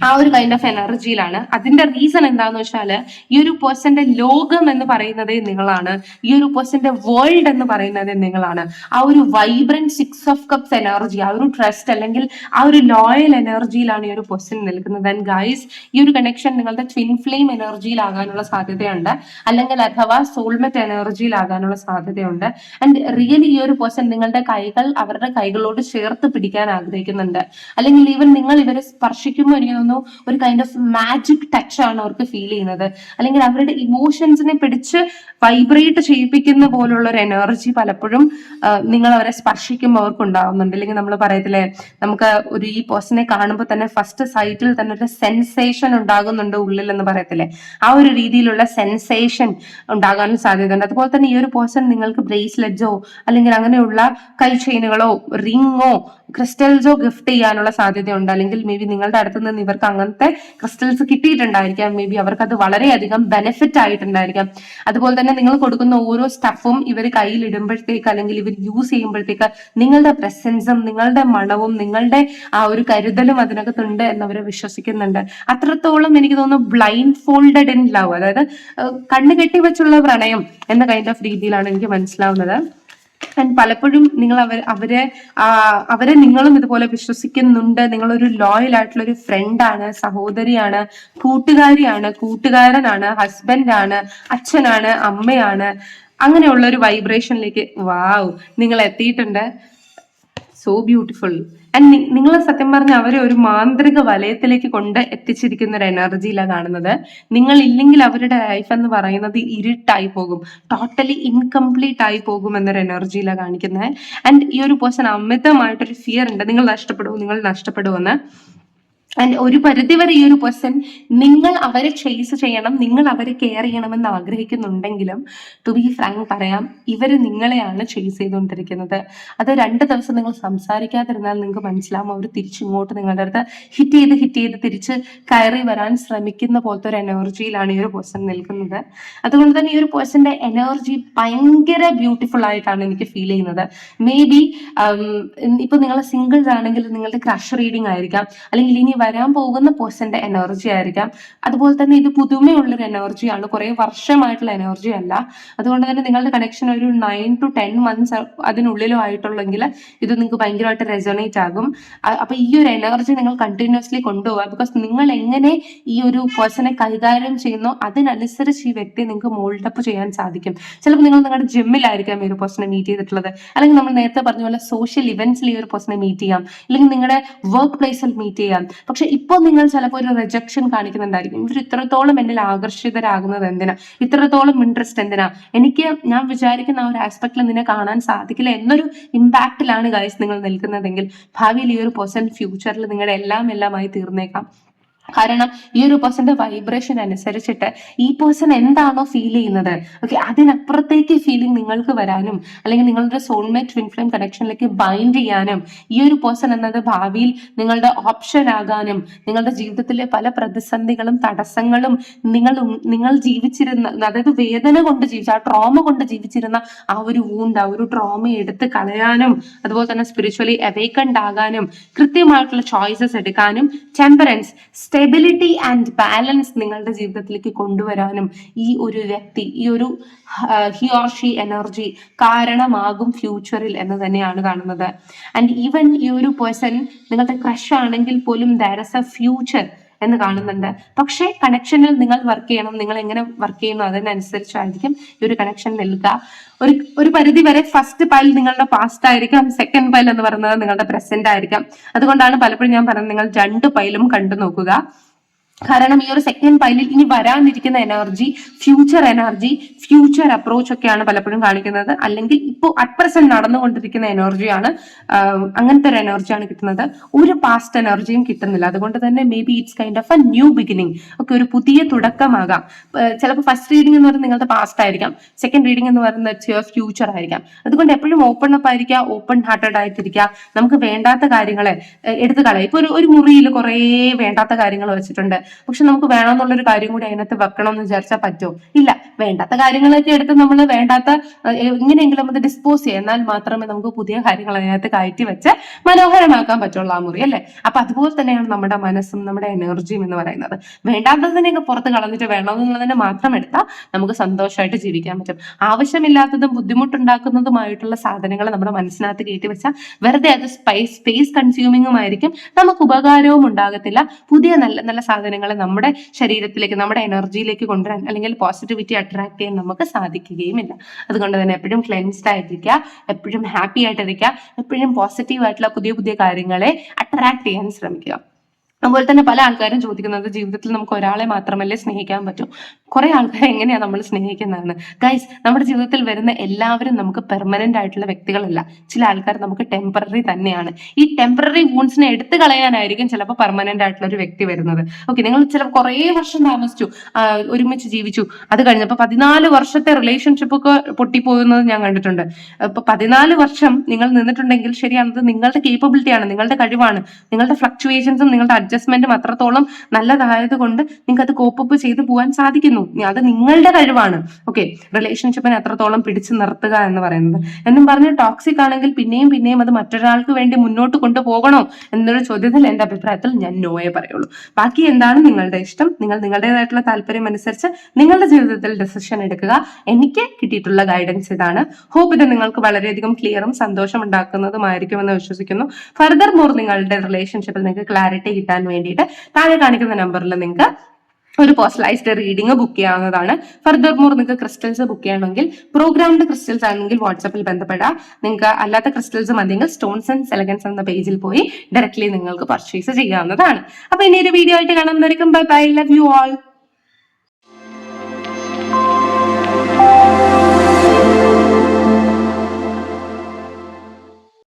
ആ ഒരു കൈൻഡ് ഓഫ് എനർജിയിലാണ്. അതിന്റെ റീസൺ എന്താന്ന് വെച്ചാല് ഈ ഒരു പേഴ്സന്റെ ലോകം എന്ന് പറയുന്നത് നിങ്ങളാണ്, ഈ ഒരു പേഴ്സന്റെ വേൾഡ് എന്ന് പറയുന്നത് നിങ്ങളാണ്. ആ ഒരു വൈബ്രന്റ് 6 ഓഫ് കപ്സ് എനർജി, ആ ഒരു ട്രസ്റ്റ് അല്ലെങ്കിൽ ആ ഒരു ലോയൽ എനർജിയിലാണ് ഈ ഒരു പേഴ്സൺ നിൽക്കുന്നത്. ആൻഡ് ഗൈസ്, ഈ ഒരു കണക്ഷൻ നിങ്ങളുടെ ട്വിൻ ഫ്ലെയിം എനർജിയിലാകാനുള്ള സാധ്യതയുണ്ട്, അല്ലെങ്കിൽ അഥവാ സോൾമെറ്റ് എനർജിയിലാകാനുള്ള സാധ്യതയുണ്ട്. ആൻഡ് റിയലി ഈ ഒരു പേഴ്സൺ നിങ്ങളുടെ കൈകൾ അവരുടെ കൈകളോട് ചേർത്ത് പിടിക്കാൻ ആഗ്രഹിക്കുന്നുണ്ട്, അല്ലെങ്കിൽ ഈവൻ നിങ്ങൾ ഇവരെ സ്പർശിക്കുമ്പോൾ എനിക്ക് ഒരു കൈൻഡ് ഓഫ് മാജിക് ടച്ച് ആണ് അവർക്ക് ഫീൽ ചെയ്യുന്നത്, അല്ലെങ്കിൽ അവരുടെ ഇമോഷൻസിനെ പിടിച്ച് വൈബ്രേറ്റ് ചെയ്യിപ്പിക്കുന്ന പോലുള്ള ഒരു എനർജി പലപ്പോഴും നിങ്ങൾ അവരെ സ്പർശിക്കുമ്പോൾ അവർക്ക് ഉണ്ടാകുന്നുണ്ട്. അല്ലെങ്കിൽ നമ്മൾ പറയത്തില്ലേ, നമുക്ക് ഒരു ഈ പേഴ്സണെ കാണുമ്പോൾ തന്നെ ഫസ്റ്റ് സൈറ്റിൽ തന്നെ ഒരു സെൻസേഷൻ ഉണ്ടാകുന്നുണ്ട് ഉള്ളിൽ എന്ന് പറയത്തില്ലേ, ആ ഒരു രീതിയിലുള്ള സെൻസേഷൻ ഉണ്ടാകാനും സാധ്യതയുണ്ട്. അതുപോലെ തന്നെ ഈ ഒരു പേഴ്സൺ നിങ്ങൾക്ക് ബ്രേസ്ലെറ്റ്സോ അല്ലെങ്കിൽ അങ്ങനെയുള്ള കൈ ചെയിനുകളോ റിങ്ങോ ക്രിസ്റ്റൽസോ ഗിഫ്റ്റ് ചെയ്യാനുള്ള സാധ്യതയുണ്ട്, അല്ലെങ്കിൽ മേ ബി നിങ്ങളുടെ അടുത്ത് നിന്ന് ഇവർക്ക് അങ്ങനത്തെ ക്രിസ്റ്റൽസ് കിട്ടിയിട്ടുണ്ടായിരിക്കാം, മേ ബി അവർക്ക് അത് വളരെയധികം ബെനിഫിറ്റ് ആയിട്ടുണ്ടായിരിക്കാം. അതുപോലെ തന്നെ നിങ്ങൾ കൊടുക്കുന്ന ഓരോ സ്റ്റഫും ഇവർ കയ്യിൽ ഇടുമ്പോഴത്തേക്ക് അല്ലെങ്കിൽ ഇവർ യൂസ് ചെയ്യുമ്പോഴത്തേക്ക് നിങ്ങളുടെ പ്രസൻസും നിങ്ങളുടെ മണവും നിങ്ങളുടെ ആ ഒരു കരുതലും അതിനകത്തുണ്ട് എന്നവരെ വിശ്വസിക്കുന്നുണ്ട്. അത്രത്തോളം എനിക്ക് തോന്നുന്നു ബ്ലൈൻഡ് ഫോൾഡഡ് ഇൻ ലവ്, അതായത് കണ്ണു കെട്ടി വെച്ചുള്ള പ്രണയം എന്ന കൈൻഡ് ഓഫ് രീതിയിലാണ് എനിക്ക് മനസ്സിലാവുന്നത്. ആൻഡ് പലപ്പോഴും നിങ്ങൾ അവരെ നിങ്ങളും ഇതുപോലെ വിശ്വസിക്കുന്നുണ്ട്. നിങ്ങളൊരു ലോയൽ ആയിട്ടുള്ള ഒരു ഫ്രണ്ടാണ്, സഹോദരിയാണ്, കൂട്ടുകാരിയാണ്, കൂട്ടുകാരനാണ്, ഹസ്ബൻഡാണ്, അച്ഛനാണ്, അമ്മയാണ്. അങ്ങനെയുള്ള ഒരു വൈബ്രേഷനിലേക്ക് നിങ്ങൾ എത്തിയിട്ടുണ്ട്. So beautiful. ആൻഡ് നിങ്ങൾ സത്യം പറഞ്ഞ അവരെ ഒരു മാന്ത്രിക വലയത്തിലേക്ക് കൊണ്ട് എത്തിച്ചിരിക്കുന്ന ഒരു എനർജിയിലാണ് കാണുന്നത്. നിങ്ങൾ ഇല്ലെങ്കിൽ അവരുടെ ലൈഫ് എന്ന് പറയുന്നത് ഇരുട്ടായി പോകും, ടോട്ടലി ഇൻകംപ്ലീറ്റ് ആയി പോകും എന്നൊരു എനർജിയിലാണ് കാണിക്കുന്നത്. ആൻഡ് ഈ ഒരു പേഴ്സൺ അമിതമായിട്ടൊരു ഫിയർ ഉണ്ട്, നിങ്ങൾ നഷ്ടപ്പെടുമെന്ന്. ആൻഡ് ഒരു പരിധിവരെ ഈ ഒരു പേഴ്സൺ നിങ്ങൾ അവരെ ചേസ് ചെയ്യണം, നിങ്ങൾ അവരെ കെയർ ചെയ്യണമെന്ന് ആഗ്രഹിക്കുന്നുണ്ടെങ്കിലും ടു ബി ഫ്രാങ്ക് പറയാം, ഇവര് നിങ്ങളെയാണ് ചേസ് ചെയ്തുകൊണ്ടിരിക്കുന്നത്. അത് 2 ദിവസം നിങ്ങൾ സംസാരിക്കാതിരുന്നാൽ നിങ്ങൾക്ക് മനസ്സിലാവും അവർ തിരിച്ചിങ്ങോട്ട് നിങ്ങളുടെ അടുത്ത് ഹിറ്റ് ചെയ്ത് തിരിച്ച് കയറി വരാൻ ശ്രമിക്കുന്ന പോലത്തെ ഒരു എനർജിയിലാണ് ഈ ഒരു പേഴ്സൺ നിൽക്കുന്നത്. അതുകൊണ്ട് തന്നെ ഈ ഒരു പേഴ്സന്റെ എനർജി ഭയങ്കര ബ്യൂട്ടിഫുൾ ആയിട്ടാണ് എനിക്ക് ഫീൽ ചെയ്യുന്നത്. മേ ബി ഇപ്പൊ നിങ്ങൾ സിംഗിൾസ് ആണെങ്കിൽ നിങ്ങളുടെ ക്രഷ് റീഡിംഗ് ആയിരിക്കാം, അല്ലെങ്കിൽ ഇനി വരാൻ പോകുന്ന പേഴ്സന്റെ എനർജി ആയിരിക്കാം. അതുപോലെ തന്നെ ഇത് പുതുമയുള്ളൊരു എനർജിയാണ്, കുറെ വർഷമായിട്ടുള്ള എനർജി അല്ല. അതുകൊണ്ട് തന്നെ നിങ്ങളുടെ കണക്ഷൻ ഒരു 9 to 10 months അതിനുള്ളിലോ ആയിട്ടുള്ളെങ്കിൽ ഇത് നിങ്ങൾക്ക് ഭയങ്കരമായിട്ട് റെസൊണേറ്റ് ആകും. അപ്പൊ ഈ ഒരു എനർജി നിങ്ങൾ കണ്ടിന്യൂസ്ലി കൊണ്ടുപോകുക. ബിക്കോസ് നിങ്ങൾ എങ്ങനെ ഈ ഒരു പേഴ്സണെ കൈകാര്യം ചെയ്യുന്നോ അതിനനുസരിച്ച് ഈ വ്യക്തിയെ നിങ്ങൾക്ക് മോൾഡപ്പ് ചെയ്യാൻ സാധിക്കും. ചിലപ്പോൾ നിങ്ങൾ നിങ്ങളുടെ ജിമ്മിലായിരിക്കാം ഈ ഒരു പേഴ്സണെ മീറ്റ് ചെയ്തിട്ടുള്ളത്, അല്ലെങ്കിൽ നമ്മൾ നേരത്തെ പറഞ്ഞ പോലെ സോഷ്യൽ ഇവന്റ്സിൽ ഈ ഒരു പേഴ്സണെ മീറ്റ് ചെയ്യാം, അല്ലെങ്കിൽ നിങ്ങളുടെ വർക്ക് പ്ലേസിൽ മീറ്റ് ചെയ്യാം. പക്ഷെ ഇപ്പോൾ നിങ്ങൾ ചിലപ്പോൾ ഒരു റിജക്ഷൻ കാണിക്കുന്നുണ്ടായിരിക്കും. ഇവർ ഇത്രത്തോളം എന്നിൽ ആകർഷിതരാകുന്നത് എന്തിനാ, ഇത്രത്തോളം ഇൻട്രസ്റ്റ് എന്തിനാ, ഞാൻ വിചാരിക്കുന്ന ആ ഒരു ആസ്പെക്റ്റിൽ നിന്നെ കാണാൻ സാധിക്കില്ല എന്നൊരു ഇമ്പാക്റ്റിലാണ് ഗൈസ് നിങ്ങൾ നിൽക്കുന്നതെങ്കിൽ ഭാവിയിൽ ഈ ഒരു പേഴ്സൺ ഫ്യൂച്ചറിൽ നിങ്ങളുടെ എല്ലാമായി തീർന്നേക്കാം. കാരണം ഈ ഒരു പേഴ്സന്റെ വൈബ്രേഷൻ അനുസരിച്ചിട്ട് ഈ പേഴ്സൺ എന്താണോ ഫീൽ ചെയ്യുന്നത്, ഓക്കെ, അതിനപ്പുറത്തേക്ക് ഫീലിംഗ് നിങ്ങൾക്ക് വരാനും അല്ലെങ്കിൽ നിങ്ങളുടെ സോൾമേറ്റ് ട്വിൻ ഫ്ലെയിം കണക്ഷനിലേക്ക് ബൈൻഡ് ചെയ്യാനും ഈ ഒരു പേഴ്സൺ എന്നത് ഭാവിയിൽ നിങ്ങളുടെ ഓപ്ഷൻ ആകാനും നിങ്ങളുടെ ജീവിതത്തിലെ പല പ്രതിസന്ധികളും തടസ്സങ്ങളും നിങ്ങൾ ജീവിച്ചിരുന്ന, അതായത് വേദന കൊണ്ട് ജീവിച്ച ആ ട്രോമ കൊണ്ട് ജീവിച്ചിരുന്ന ആ ഒരു വൂണ്ട്, ആ ഒരു ട്രോമ എടുത്ത് കളയാനും, അതുപോലെ തന്നെ സ്പിരിച്വലി അവേക്കൻഡ് ആകാനും, കൃത്യമായിട്ടുള്ള ചോയ്സസ് എടുക്കാനും, ടെമ്പറൻസ്, സ്റ്റെബിലിറ്റി ആൻഡ് ബാലൻസ് നിങ്ങളുടെ ജീവിതത്തിലേക്ക് കൊണ്ടുവരാനും ഈ ഒരു വ്യക്തി, ഈ ഒരു ഹി ഓർ ഷീ എനർജി കാരണമാകും ഫ്യൂച്ചറിൽ എന്ന് തന്നെയാണ് കാണുന്നത്. ആൻഡ് ഈവൻ ഈ ഒരു പേഴ്സൺ നിങ്ങളുടെ ക്രഷ് ആണെങ്കിൽ പോലും ദർ ഇസ് എ ഫ്യൂച്ചർ എന്ന് കാണുന്നുണ്ട്. പക്ഷേ കണക്ഷനിൽ നിങ്ങൾ വർക്ക് ചെയ്യണം. നിങ്ങൾ എങ്ങനെ വർക്ക് ചെയ്യുന്നു അതിനനുസരിച്ചായിരിക്കും ഈ ഒരു കണക്ഷൻ നിൽക്കുക. ഒരു പരിധി വരെ ഫസ്റ്റ് പൈൽ നിങ്ങളുടെ പാസ്റ്റ് ആയിരിക്കാം, സെക്കൻഡ് പൈൽ എന്ന് പറയുന്നത് നിങ്ങളുടെ പ്രസന്റ് ആയിരിക്കാം. അതുകൊണ്ടാണ് പലപ്പോഴും ഞാൻ പറയുന്നത് നിങ്ങൾ 2 പൈലും കണ്ടു നോക്കുക. കാരണം ഈ ഒരു സെക്കൻഡ് പൈലിൽ ഇനി വരാനിരിക്കുന്ന എനർജി, ഫ്യൂച്ചർ അപ്രോച്ച് ഒക്കെയാണ് പലപ്പോഴും കാണിക്കുന്നത്. അല്ലെങ്കിൽ ഇപ്പോൾ അറ്റ് പ്രസന്റ് നടന്നുകൊണ്ടിരിക്കുന്ന എനർജിയാണ്, അങ്ങനത്തെ ഒരു എനർജിയാണ് കിട്ടുന്നത്. ഒരു പാസ്റ്റ് എനർജിയും കിട്ടുന്നില്ല. അതുകൊണ്ട് തന്നെ may be it's kind of A new beginning, ഒക്കെ ഒരു പുതിയ തുടക്കമാകാം. ചിലപ്പോൾ ഫസ്റ്റ് റീഡിംഗ് എന്ന് പറയുന്നത് നിങ്ങളുടെ പാസ്റ്റ് ആയിരിക്കാം, സെക്കൻഡ് റീഡിംഗ് എന്ന് പറയുന്നത് യുവർ ഫ്യൂച്ചർ ആയിരിക്കാം. അതുകൊണ്ട് എപ്പോഴും ഓപ്പൺ അപ്പ് ആയിരിക്കുക, ഓപ്പൺ ഹാർട്ടഡ് ആയിട്ടിരിക്കുക. നമുക്ക് വേണ്ടാത്ത കാര്യങ്ങളെ എടുത്തു കളയാം. ഇപ്പൊ ഒരു മുറിയിൽ കുറെ വേണ്ടാത്ത കാര്യങ്ങൾ വെച്ചിട്ടുണ്ട്, പക്ഷെ നമുക്ക് വേണമെന്നുള്ളൊരു കാര്യം കൂടി അതിനകത്ത് വെക്കണം എന്ന് വിചാരിച്ചാൽ പറ്റുമോ? ഇല്ല. വേണ്ടാത്ത കാര്യങ്ങളൊക്കെ എടുത്ത് നമ്മൾ വേണ്ടാത്ത എങ്ങനെയെങ്കിലും അത് ഡിസ്പോസ് ചെയ്യാം. എന്നാൽ മാത്രമേ നമുക്ക് പുതിയ കാര്യങ്ങൾ അതിനകത്ത് കയറ്റി വെച്ച് മനോഹരമാക്കാൻ പറ്റുള്ളൂ ആ മുറി, അല്ലെ? അപ്പൊ അതുപോലെ തന്നെയാണ് നമ്മുടെ മനസ്സും നമ്മുടെ എനർജിയും എന്ന് പറയുന്നത്. വേണ്ടാത്തതിനെയൊക്കെ പുറത്ത് കളഞ്ഞിട്ട് വേണമെന്നുള്ളതിനെ മാത്രം എടുത്താൽ നമുക്ക് സന്തോഷമായിട്ട് ജീവിക്കാൻ പറ്റും. ആവശ്യമില്ലാത്തതും ബുദ്ധിമുട്ടുണ്ടാക്കുന്നതുമായിട്ടുള്ള സാധനങ്ങൾ നമ്മുടെ മനസ്സിനകത്ത് കയറ്റി വെച്ചാൽ വെറുതെ അത് സ്പേസ് കൺസ്യൂമിങ്ങും ആയിരിക്കും, നമുക്ക് ഉപകാരവും ഉണ്ടാകത്തില്ല. പുതിയ നല്ല നല്ല സാധനങ്ങൾ നമ്മുടെ ശരീരത്തിലേക്ക്, നമ്മുടെ എനർജിയിലേക്ക് കൊണ്ടുവരാൻ അല്ലെങ്കിൽ പോസിറ്റിവിറ്റി അട്രാക്ട് ചെയ്യാൻ നമുക്ക് സാധിക്കുകയുമില്ല. അതുകൊണ്ട് തന്നെ എപ്പോഴും ക്ലെൻസ്ഡ് ആയിട്ടിരിക്കുക, എപ്പോഴും ഹാപ്പി ആയിട്ടിരിക്കുക, എപ്പോഴും പോസിറ്റീവ് ആയിട്ടുള്ള പുതിയ പുതിയ കാര്യങ്ങളെ അട്രാക്ട് ചെയ്യാൻ ശ്രമിക്കുക. അതുപോലെ തന്നെ പല ആൾക്കാരും ചോദിക്കുന്നത്, ജീവിതത്തിൽ നമുക്ക് ഒരാളെ മാത്രമല്ലേ സ്നേഹിക്കാൻ പറ്റും, കുറെ ആൾക്കാരെ എങ്ങനെയാ നമ്മൾ സ്നേഹിക്കുന്നതെന്ന്. ഗൈസ്, നമ്മുടെ ജീവിതത്തിൽ വരുന്ന എല്ലാവരും നമുക്ക് പെർമനന്റ് ആയിട്ടുള്ള വ്യക്തികളല്ല. ചില ആൾക്കാർ നമുക്ക് ടെമ്പററി തന്നെയാണ്. ഈ ടെമ്പററി വൂൺസിനെ എടുത്തു കളയാനായിരിക്കും ചിലപ്പോൾ പെർമനന്റ് ആയിട്ടുള്ള ഒരു വ്യക്തി വരുന്നത്. ഓക്കെ, നിങ്ങൾ ചിലപ്പോൾ കുറേ വർഷം താമസിച്ചു, ഒരുമിച്ച് ജീവിച്ചു, അത് കഴിഞ്ഞപ്പോൾ 14 വർഷത്തെ റിലേഷൻഷിപ്പ് ഒക്കെ പൊട്ടിപ്പോകുന്നത് ഞാൻ കണ്ടിട്ടുണ്ട്. ഇപ്പൊ 14 വർഷം നിങ്ങൾ നിന്നിട്ടുണ്ടെങ്കിൽ ശരിയാണത് നിങ്ങളുടെ കേപ്പബിലിറ്റിയാണ്, നിങ്ങളുടെ കഴിവാണ്, നിങ്ങളുടെ ഫ്ലക്ച്വേഷൻസും നിങ്ങളുടെ അഡ്ജസ്റ്റ്മെന്റും അത്രത്തോളം നല്ലതായത് കൊണ്ട് നിങ്ങൾക്ക് അത് കോപ്പപ്പ് ചെയ്ത് പോകാൻ സാധിക്കുന്നു. അത് നിങ്ങളുടെ കഴിവാണ്. ഓക്കെ, റിലേഷൻഷിപ്പിനെ അത്രത്തോളം പിടിച്ചു നിർത്തുക എന്ന് പറയുന്നത്. എന്നും പറഞ്ഞ് ടോക്സിക് ആണെങ്കിൽ പിന്നെയും അത് മറ്റൊരാൾക്ക് വേണ്ടി മുന്നോട്ട് കൊണ്ടുപോകണോ എന്നൊരു ചോദ്യത്തിൽ എന്റെ അഭിപ്രായത്തിൽ ഞാൻ നോയെ പറയുള്ളൂ. ബാക്കി എന്താണ് നിങ്ങളുടെ ഇഷ്ടം, നിങ്ങൾ നിങ്ങളുടേതായിട്ടുള്ള താല്പര്യം അനുസരിച്ച് നിങ്ങളുടെ ജീവിതത്തിൽ ഡെസിഷൻ എടുക്കുക. എനിക്ക് കിട്ടിയിട്ടുള്ള ഗൈഡൻസ് ഇതാണ്. ഹോപ്പ് ഇത് നിങ്ങൾക്ക് വളരെയധികം ക്ലിയറും സന്തോഷം ഉണ്ടാക്കുന്നതുമായിരിക്കുമെന്ന് വിശ്വസിക്കുന്നു. ഫർദർ മോർ നിങ്ങളുടെ റിലേഷൻഷിപ്പിൽ നിങ്ങൾക്ക് ക്ലാരിറ്റി കിട്ടാൻ വേണ്ടിയിട്ട് താഴെ കാണിക്കുന്ന നമ്പറിൽ നിങ്ങൾക്ക് ഒരു പേഴ്സണലൈസ്ഡ് റീഡിംഗ് ബുക്ക് ചെയ്യാവുന്നതാണ്. ഫർദർ മോർ നിങ്ങൾക്ക് ക്രിസ്റ്റൽസ് ബുക്ക് ചെയ്യണമെങ്കിൽ, പ്രോഗ്രാംഡ് ക്രിസ്റ്റൽസ് ആണെങ്കിൽ വാട്സാപ്പിൽ ബന്ധപ്പെടാം. നിങ്ങൾക്ക് അല്ലാത്ത ക്രിസ്റ്റൽസ് മതിയെങ്കിൽ സ്റ്റോൺസ് ആൻഡ് എലഗൻസ് എന്ന പേജിൽ പോയി ഡയറക്ട്ലി നിങ്ങൾക്ക് പർച്ചേസ് ചെയ്യാവുന്നതാണ്. അപ്പൊ ഇനി ഒരു വീഡിയോ ആയിട്ട് കാണുന്നതായിരിക്കും. Bye bye, love you all.